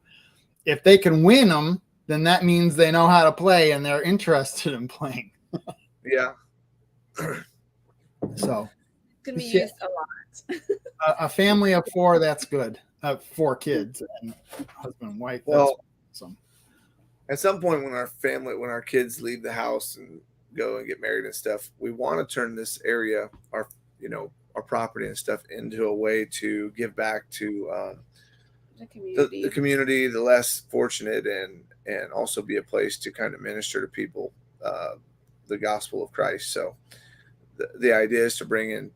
if they can win them, then that means they know how to play and they're interested in playing. Yeah. So It's gonna be used a lot. a family of 4, that's good. 4 kids and husband and wife. Well, that's awesome. At some point when our kids leave the house and go and get married and stuff, we want to turn this area, our property and stuff, into a way to give back to the community, the less fortunate, and also be a place to kind of minister to people the gospel of Christ. So the idea is to bring in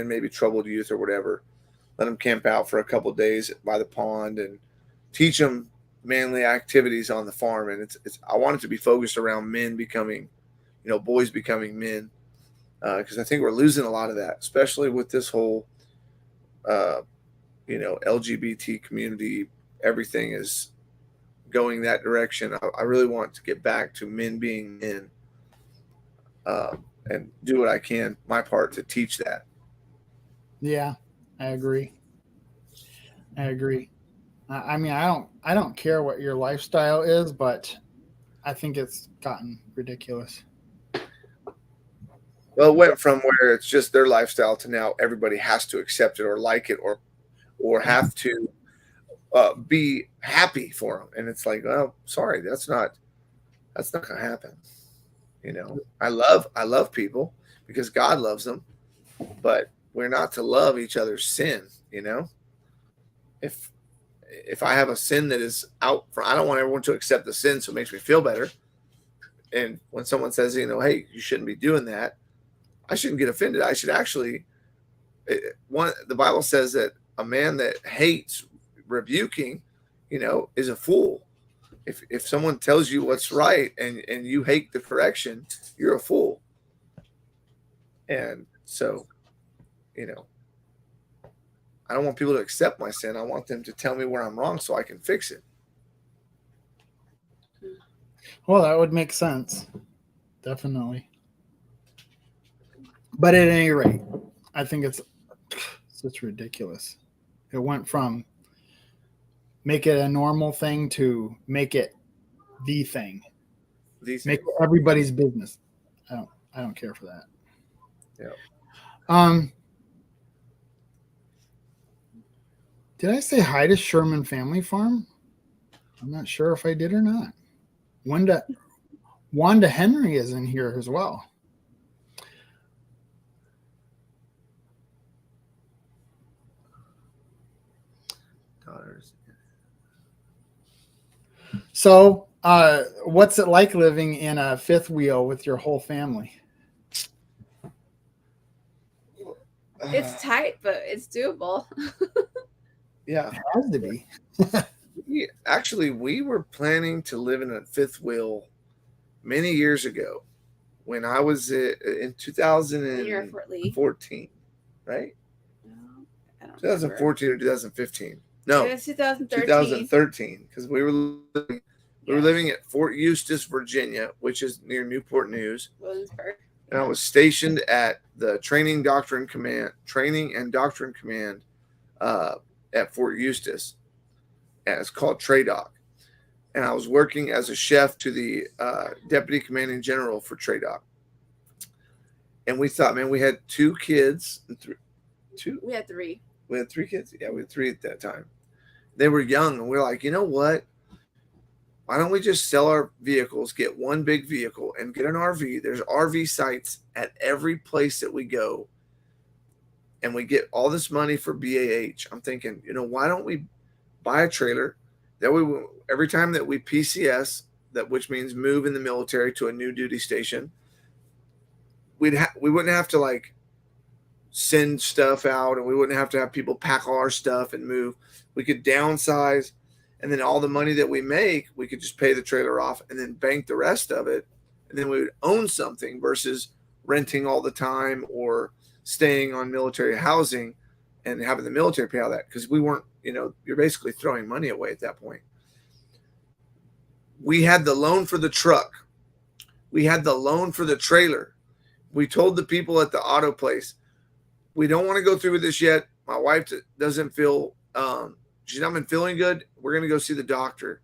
maybe troubled youth or whatever, let them camp out for a couple of days by the pond and teach them manly activities on the farm. And it's I want it to be focused around men becoming, boys becoming men, because I think we're losing a lot of that, especially with this whole LGBT community. Everything is going that direction. I really want to get back to men being men, and do what I can, my part, to teach that. Yeah, I agree. I mean, I don't care what your lifestyle is, but I think it's gotten ridiculous. Well, it went from where it's just their lifestyle to now everybody has to accept it or like it or have to be happy for them. And it's like, well, sorry, that's not gonna happen. I love people because God loves them, but we're not to love each other's sin. If I have a sin that is out for, I don't want everyone to accept the sin, so it makes me feel better. And when someone says, hey, you shouldn't be doing that, I shouldn't get offended. I should actually, the Bible says that a man that hates rebuking, is a fool. If someone tells you what's right and you hate the correction, you're a fool. And so, I don't want people to accept my sin. I want them to tell me where I'm wrong so I can fix it. Well, that would make sense. Definitely. But at any rate, I think it's ridiculous. It went from make it a normal thing to make it the thing. Make it everybody's business. I don't care for that. Yeah. Did I say hi to Sherman Family Farm? I'm not sure if I did or not. Wanda Henry is in here as well. So, what's it like living in a fifth wheel with your whole family? It's tight, but it's doable. Yeah. It has to be. Actually, we were planning to live in a fifth wheel many years ago when I was in 2014, right? No, I don't 2014 or 2015. No, it was 2013. 2013, because we were living at Fort Eustis, Virginia, which is near Newport News. Williamsburg. And I was stationed at the Training and Doctrine Command at Fort Eustis, and it's called TRADOC. And I was working as a chef to the Deputy Commanding General for TRADOC. And we thought, man, we had 2 kids. We had 3. We had 3 kids? Yeah, we had 3 at that time. They were young, and we were like, you know what? Why don't we just sell our vehicles, get one big vehicle, and get an RV? There's RV sites at every place that we go, and we get all this money for BAH. I'm thinking, why don't we buy a trailer? That way, every time that we PCS, that which means move in the military to a new duty station. We wouldn't have to like send stuff out, and we wouldn't have to have people pack all our stuff and move. We could downsize, and then all the money that we make, we could just pay the trailer off and then bank the rest of it, and then we would own something versus renting all the time or staying on military housing and having the military pay all that, because we weren't, you're basically throwing money away at that point. We had the loan for the truck. We had the loan for the trailer. We told the people at the auto place, we don't want to go through with this yet. My wife doesn't feel, she's not been feeling good. We're going to go see the doctor.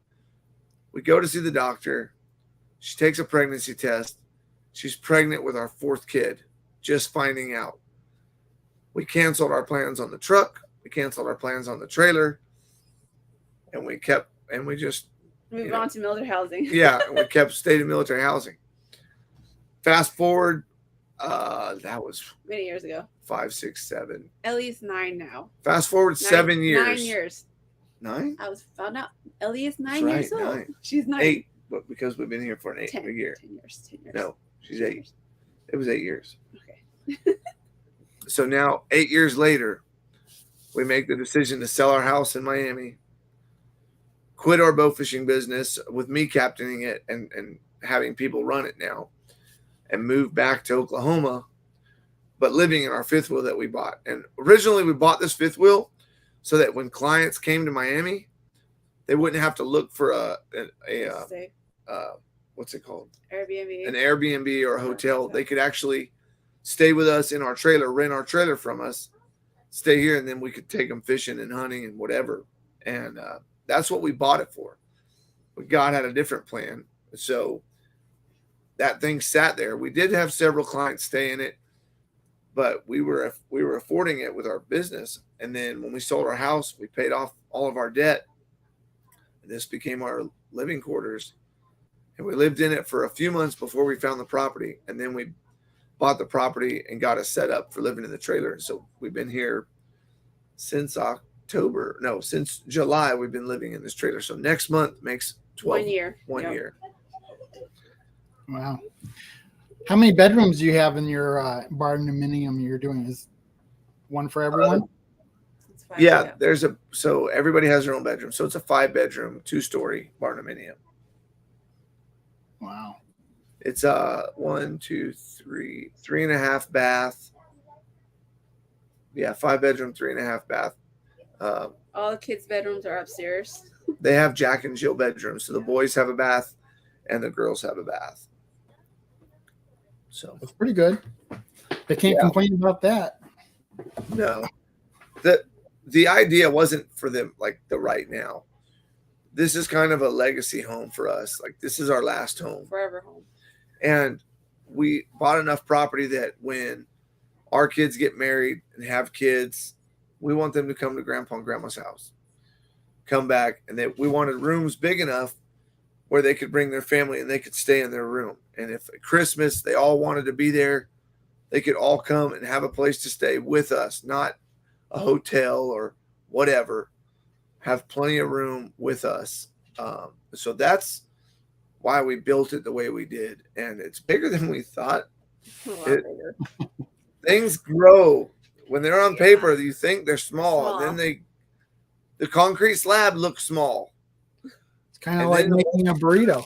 We go to see the doctor. She takes a pregnancy test. She's pregnant with our 4th kid, just finding out. We canceled our plans on the truck. We canceled our plans on the trailer. And we just Move on to military housing. Yeah, we kept staying in military housing. Fast forward, that was many years ago. 5, 6, 7. At least 9 now. Fast forward 7 years. 9 years. 9? I was found out. Ellie is 9 That's years right, old. 9. She's 9. 8, but because we've been here for a year. 10 years. 10 years. No, she's 10 8. years. It was 8 years. Okay. So now, 8 years later, we make the decision to sell our house in Miami, quit our bow fishing business with me captaining it and having people run it now, and move back to Oklahoma, but living in our 5th wheel that we bought. And originally we bought this 5th wheel so that when clients came to Miami, they wouldn't have to look for what's it called? Airbnb. An Airbnb or a hotel. They could actually stay with us in our trailer, rent our trailer from us, stay here, and then we could take them fishing and hunting and whatever. And that's what we bought it for. But God had a different plan. So that thing sat there. We did have several clients stay in it, but we were affording it with our business. And then when we sold our house, we paid off all of our debt. And this became our living quarters. And we lived in it for a few months before we found the property. And then we bought the property and got us set up for living in the trailer. So we've been here since since July. We've been living in this trailer. So next month makes 12. 1 year. 1 Yep. year. Wow. How many bedrooms do you have in your barndominium you're doing? Is one for everyone? It's fine. Yeah, so everybody has their own bedroom. So it's a 5-bedroom, 2-story barndominium. Wow. It's 1, 2, 3, 3.5 bath. Yeah, 5-bedroom, 3.5 bath. All the kids' bedrooms are upstairs. They have Jack and Jill bedrooms. So the boys have a bath and the girls have a bath. So That's pretty good. They can't complain about that. no. The idea wasn't for them like the right now. This is kind of a legacy home for us. Like this is our last home. Forever home. And we bought enough property that when our kids get married and have kids, we want them to come to Grandpa and Grandma's house, come back, and we wanted rooms big enough where they could bring their family and they could stay in their room. And if at Christmas they all wanted to be there, they could all come and have a place to stay with us, not a hotel or whatever. Have plenty of room with us. So that's why we built it the way we did. And it's bigger than we thought. A lot bigger. Things grow. When they're on paper, you think they're small. And then the concrete slab looks small. It's kind of like making a burrito.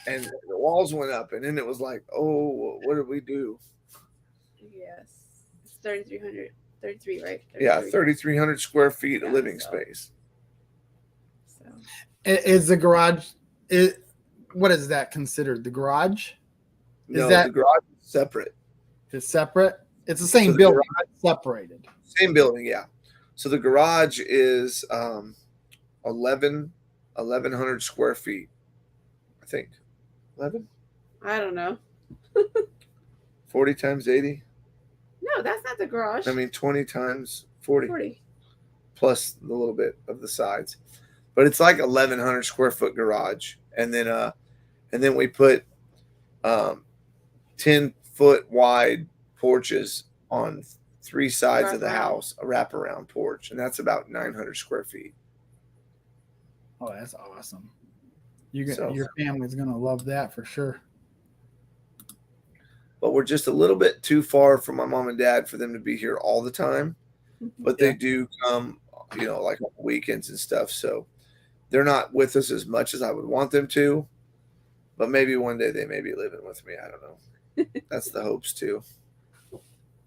And the walls went up. And then it was like, oh, what did we do? Yes. It's 3,300. 33, right? 33. Yeah, 3,300 square feet of living space. So. Is the garage, what is that considered? The garage? The garage is separate. It's separate? It's the same building, separated. Same building, yeah. So the garage is 1,100 square feet, I think. 11? I don't know. 40 times 80? No, that's not the garage. I mean, 20 times 40. Plus the little bit of the sides. But it's like 1,100 square foot garage. And then we put 10-foot wide porches on 3 sides of the house, a wraparound porch. And that's about 900 square feet. Oh, that's awesome. Your family's gonna love that for sure. But we're just a little bit too far from my mom and dad for them to be here all the time. But they do come, like on weekends and stuff. So they're not with us as much as I would want them to. But maybe one day they may be living with me. I don't know. That's the hopes too.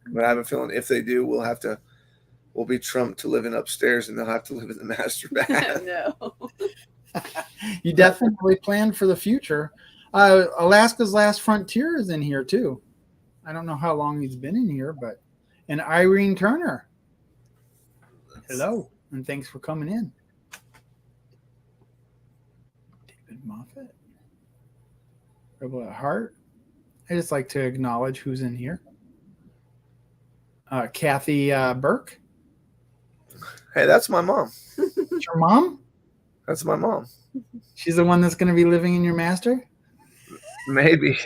But I have a feeling if they do, we'll be trumped to living upstairs, and they'll have to live in the master bath. No. You definitely plan for the future. Alaska's Last Frontier is in here too. I don't know how long he's been in here, and Irene Turner. Hello, and thanks for coming in. David Moffat. Rebel at Heart. I just like to acknowledge who's in here. Kathy Burke. Hey, that's my mom. It's your mom? That's my mom. She's the one that's going to be living in your master? Maybe.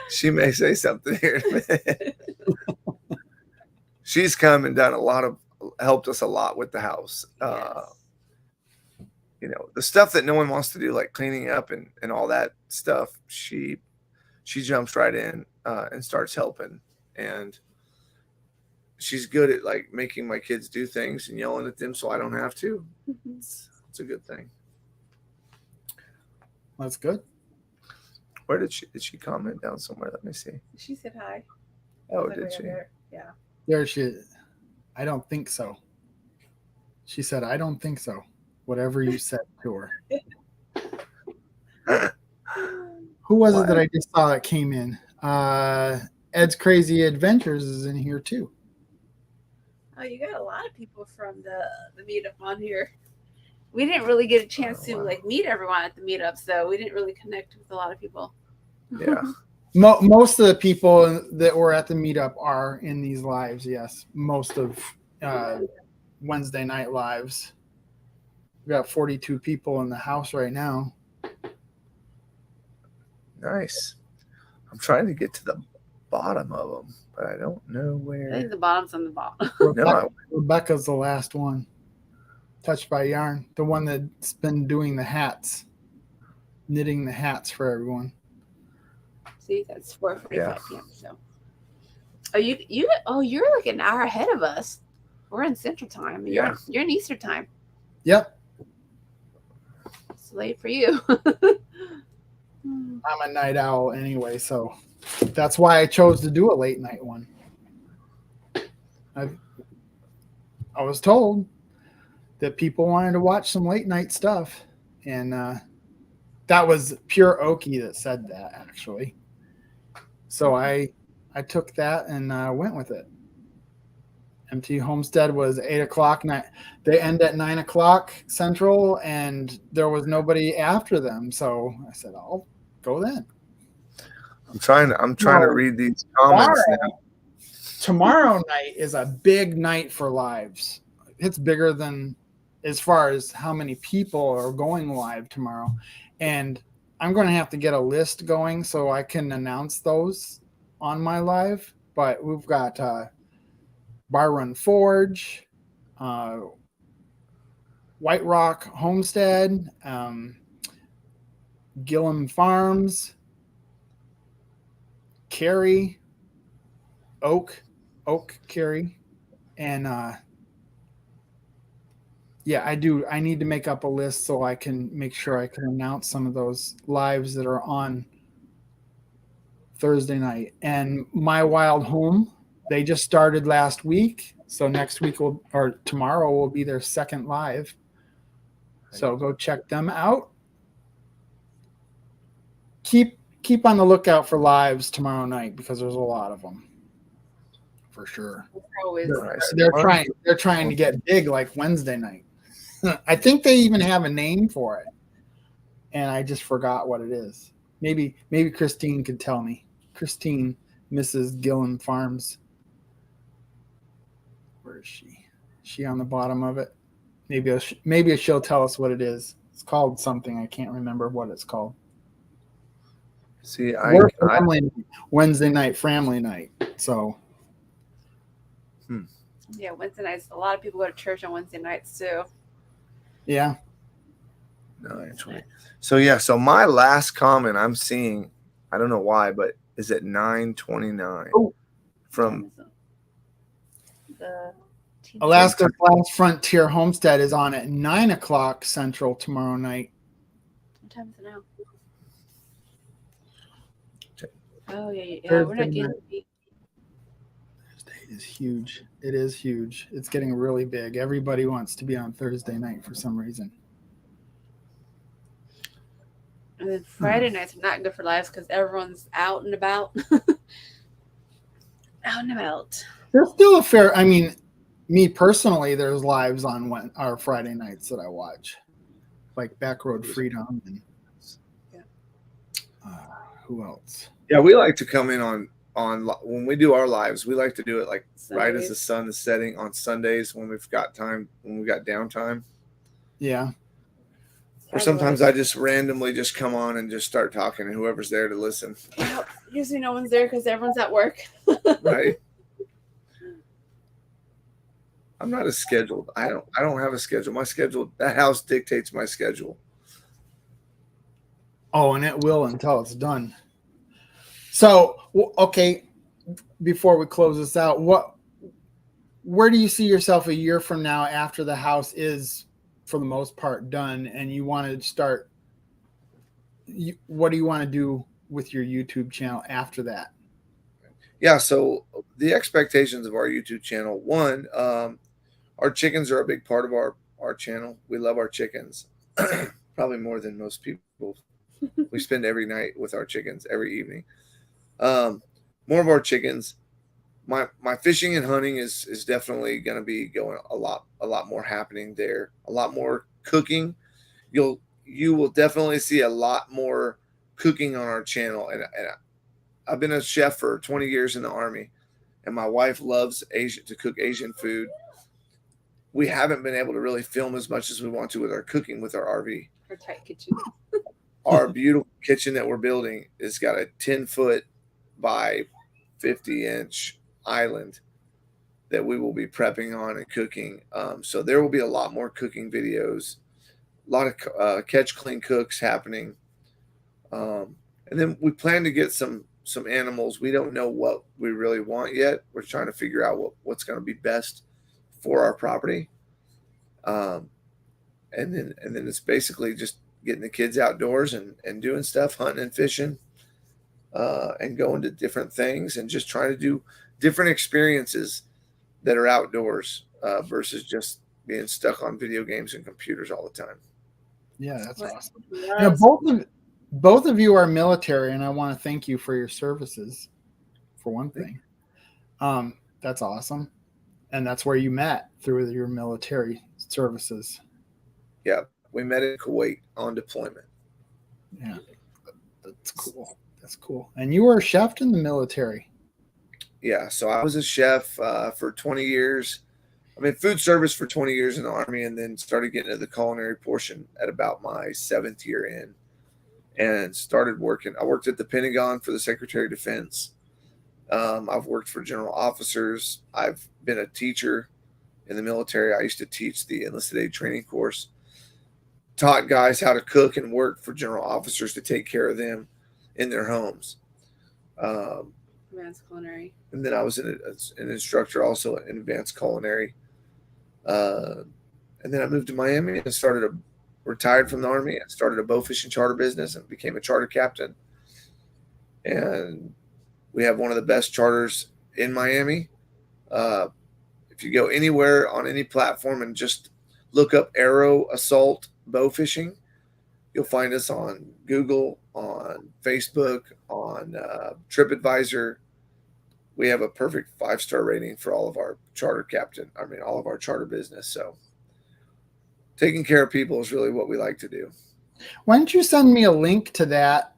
She may say something here. She's come and done helped us a lot with the house. Yes. The stuff that no one wants to do, like cleaning up and all that stuff, she jumps right in and starts helping. And she's good at like making my kids do things and yelling at them so I don't have to. It's a good thing. That's good. Where did she comment down somewhere? Let me see. She said hi. Oh, did she? There. Yeah. There she is. I don't think so. She said, I don't think so. Whatever you said to her. Who was it that I just saw that came in? Ed's Crazy Adventures is in here too. Oh, you got a lot of people from the meetup on here. We didn't really get a chance to meet everyone at the meetup, so we didn't really connect with a lot of people. Yeah. Most of the people that were at the meetup are in these lives, yes. Most of Wednesday night lives. We got 42 people in the house right now. Nice. I'm trying to get to the bottom of them, but I don't know where. I think the bottom's on the bottom. Rebecca's the last one. Touched by Yarn. The one that's been doing the hats. Knitting the hats for everyone. See, that's 4:45 p.m. So, you're like an hour ahead of us. We're in Central Time. You're in Eastern Time. Yep. It's late for you. I'm a night owl anyway, so that's why I chose to do a late night one. I was told that people wanted to watch some late night stuff, and that was pure Okie that said that, actually. So I took that and went with it. MT Homestead was 8 o'clock. They end at 9 o'clock Central, and there was nobody after them. So I said, I'll go then. I'm trying to read these comments now. Tomorrow night is a big night for lives. It's bigger than as far as how many people are going live tomorrow. And I'm going to have to get a list going so I can announce those on my live. But we've got Bar Run Forge, White Rock Homestead, Gillum Farms, Carey, Oak Carey, and I need to make up a list so I can make sure I can announce some of those lives that are on Thursday night. And My Wild Home, they just started last week, so next week tomorrow will be their second live. So go check them out. Keep on the lookout for lives tomorrow night because there's a lot of them, for sure. They're trying to get big like Wednesday night. I think they even have a name for it, and I just forgot what it is. Maybe Christine could tell me. Christine, Mrs. Gillen Farms. Where is she? Is she on the bottom of it? Maybe she'll tell us what it is. It's called something. I can't remember what it's called. See, Wednesday night, family night. So. Yeah, Wednesday nights. A lot of people go to church on Wednesday nights too. Yeah. 9:20. So yeah, so my last comment I'm seeing, I don't know why, but is at 9:29 from the Alaska's Last Frontier Homestead is on at 9:00 Central tomorrow night. What time is it now? Oh yeah. Thursday We're not getting. Thursday is huge. It is huge. It's getting really big. Everybody wants to be on Thursday night for some reason. And then Friday nights are not good for lives because everyone's out and about. Out and about. There's still a fair. I mean, me personally, there's lives on our Friday nights that I watch, like Backroad Freedom and who else? Yeah, we like to come in on when we do our lives. We like to do it like Sundays. right as the sun is setting on Sundays when we've got time, when we got downtime. Yeah. Or sometimes I just randomly just come on and just start talking, and whoever's there to listen. Well, usually no one's there because everyone's at work. Right. I'm not as scheduled. I don't have a schedule. My schedule, that house dictates my schedule. Oh, and it will until it's done. So, okay, before we close this out, where do you see yourself a year from now after the house is, for the most part, done, and you want to start? What do you want to do with your YouTube channel after that? Yeah, so the expectations of our YouTube channel, one, our chickens are a big part of our channel. We love our chickens, probably more than most people. We spend every night with our chickens, every evening. More of our chickens. My fishing and hunting is definitely going to be going a lot more happening there. A lot more cooking. You will definitely see a lot more cooking on our channel. And I've been a chef for 20 years in the Army, and my wife loves to cook Asian food. We haven't been able to really film as much as we want to with our cooking with our RV. Our tight kitchen. Our beautiful kitchen that we're building has got a 10-foot by 50-inch island that we will be prepping on and cooking. So there will be a lot more cooking videos, a lot of catch clean cooks happening. And then we plan to get some animals. We don't know what we really want yet. We're trying to figure out what's going to be best for our property. And then it's basically just getting the kids outdoors and doing stuff, hunting and fishing, and going to different things and just trying to do different experiences that are outdoors versus just being stuck on video games and computers all the time. Yeah, that's awesome. Now, both of you are military, and I want to thank you for your services, for one thing. That's awesome. And that's where you met, through your military services. Yeah, we met in Kuwait on deployment. Yeah, that's cool. That's cool. And you were a chef in the military. Yeah, so I was a chef for 20 years. I mean, food service for 20 years in the Army, and then started getting into the culinary portion at about my 7th year in, and started working. I worked at the Pentagon for the Secretary of Defense. I've worked for general officers. I've been a teacher in the military. I used to teach the enlisted aid training course, taught guys how to cook and work for general officers to take care of them in their homes. Advanced culinary. And then I was an instructor also in advanced culinary. And then I moved to Miami and retired from the Army and started a bow fishing charter business and became a charter captain. And we have one of the best charters in Miami. If you go anywhere on any platform and just look up Arrow Assault Bow Fishing, you'll find us on Google, on Facebook, on TripAdvisor. We have a perfect 5-star rating for all of our all of our charter business. So taking care of people is really what we like to do. Why don't you send me a link to that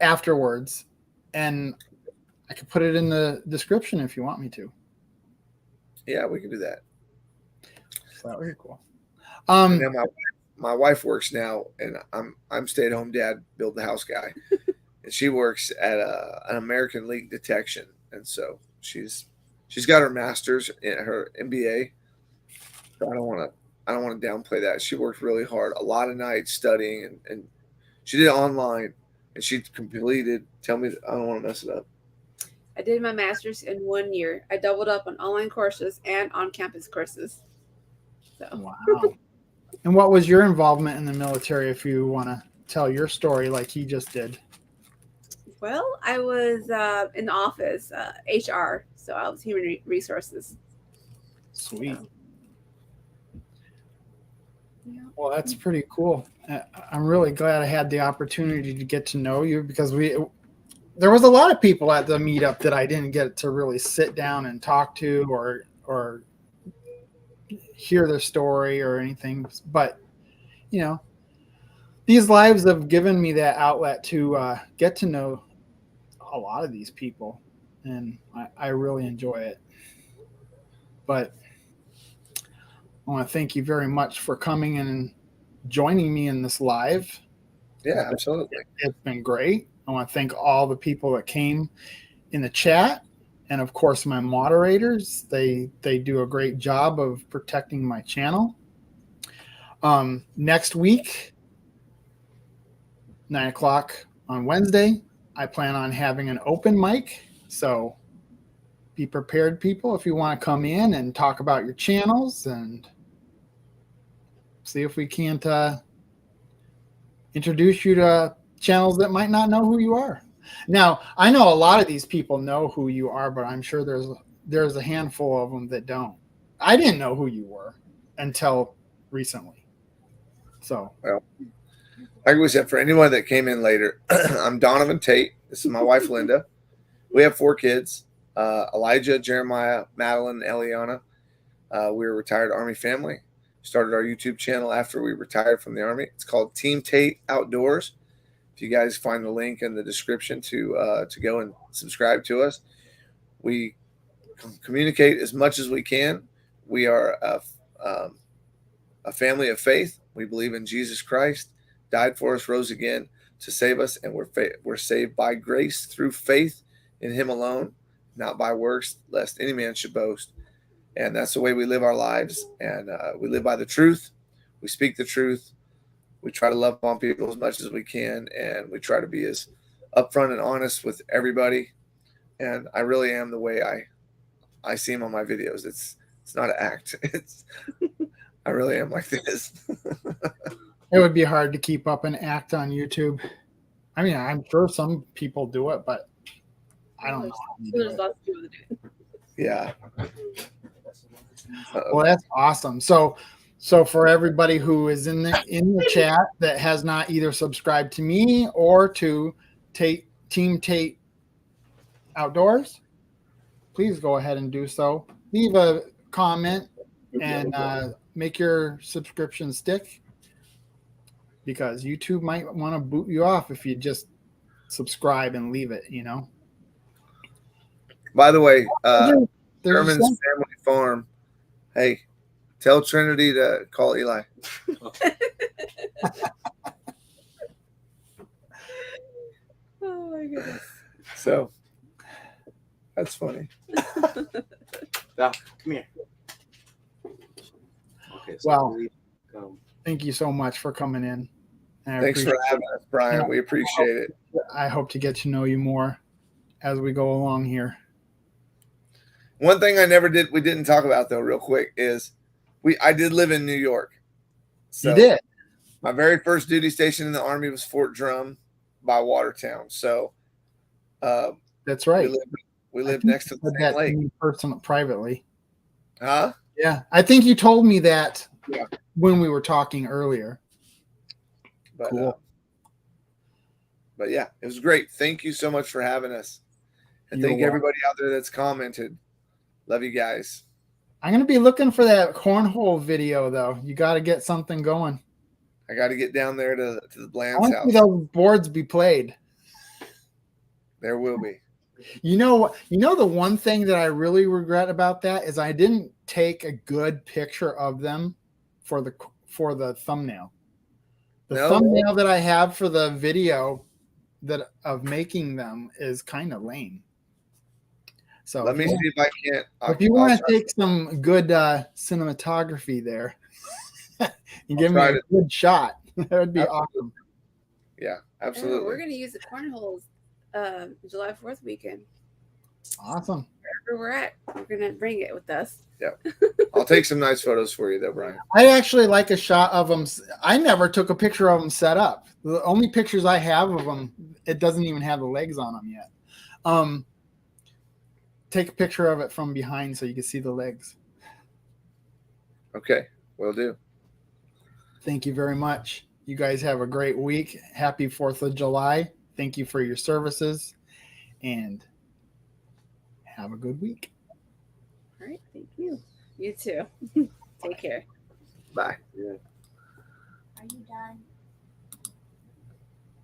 afterwards, and I could put it in the description if you want me to. Yeah, we can do that. So that would be cool. And then my wife works now, and I'm stay-at-home dad, build the house guy, and she works at an American League Detection, and so she's got her master's in her MBA. So I don't want to I don't want to downplay that. She worked really hard, a lot of nights studying, and she did it online, and she completed. Tell me, I don't want to mess it up. I did my master's in 1 year. I doubled up on online courses and on-campus courses. So. Wow. And what was your involvement in the military, if you want to tell your story like he just did? Well, I was in the office, HR, so I was human resources. Sweet. Yeah. Well, that's pretty cool. I'm really glad I had the opportunity to get to know you, because there was a lot of people at the meetup that I didn't get to really sit down and talk to or hear their story or anything. But, you know, these lives have given me that outlet to get to know a lot of these people, and I really enjoy it. But I want to thank you very much for coming and joining me in this live. Yeah, absolutely. It's been great. I want to thank all the people that came in the chat, and of course my moderators. They do a great job of protecting my channel. Next week, 9 o'clock on Wednesday, I plan on having an open mic. So be prepared, people, if you want to come in and talk about your channels and see if we can't introduce you to channels that might not know who you are. Now, I know a lot of these people know who you are, but I'm sure there's a handful of them that don't. I didn't know who you were until recently. So, well, like we said, for anyone that came in later, I'm Donovan Tate. This is my wife, Linda. We have 4 kids, Elijah, Jeremiah, Madeline, and Eliana. We're a retired Army family. Started our YouTube channel after we retired from the Army. It's called Team Tate Outdoors. If you guys find the link in the description to go and subscribe to us, we communicate as much as we can. We are a family of faith. We believe in Jesus Christ, died for us, rose again to save us, and we're saved by grace through faith in Him alone, not by works, lest any man should boast. And that's the way we live our lives. And we live by the truth. We speak the truth. We try to love on people as much as we can. And we try to be as upfront and honest with everybody. And I really am the way I see him on my videos. It's not an act. I really am like this. it would be hard to keep up an act on YouTube. I mean, I'm sure some people do it, but I don't know how you do There's it. lots of people that do it. Yeah. Well, that's awesome. So for everybody who is in the chat that has not either subscribed to me or to Team Tate Outdoors, please go ahead and do so. Leave a comment and make your subscription stick, because YouTube might want to boot you off if you just subscribe and leave it, you know. By the way, There's Sherman's Family Farm. Hey, tell Trinity to call Eli. Oh my goodness. So that's funny. Now, come here. Okay, so Well, thank you so much for coming in. Thanks for having us, Brian. We appreciate it. I hope to get to know you more as we go along here. One thing we didn't talk about though, real quick, is I did live in New York. So You did? My very first duty station in the Army was Fort Drum by Watertown. So That's right. we lived next to the same lake. Privately. Huh? Yeah. I think you told me that Yeah. when we were talking earlier. But, Cool. But yeah, it was great. Thank you so much for having us. And You're thank welcome. everybody out there that's commented. Love you guys. I'm going to be looking for that cornhole video, though. You got to get something going. I got to get down there to the I Bland's want to house. see those boards be played. There will be. You know the one thing that I really regret about that is I didn't take a good picture of them for the thumbnail. The thumbnail that I have for the video of making them is kind of lame. So Let me see if I can't. if you want to take some good cinematography there, You give me try a to- good shot. That would be Absolutely. awesome. Yeah, Oh, absolutely. we're gonna use the cornholes July 4th weekend. Awesome. Wherever we're at, we're gonna bring it with us. I'll take some nice photos for you, though, Brian. I actually like a shot of them. I never took a picture of them set up. The only pictures I have of them, it doesn't even have the legs on them yet. Take a picture of it from behind so you can see the legs. Okay, will do. Thank you very much. You guys have a great week. Happy 4th of July. Thank you for your services and have a good week. All right, thank you. You too. Take care. Bye. Yeah. Are you done?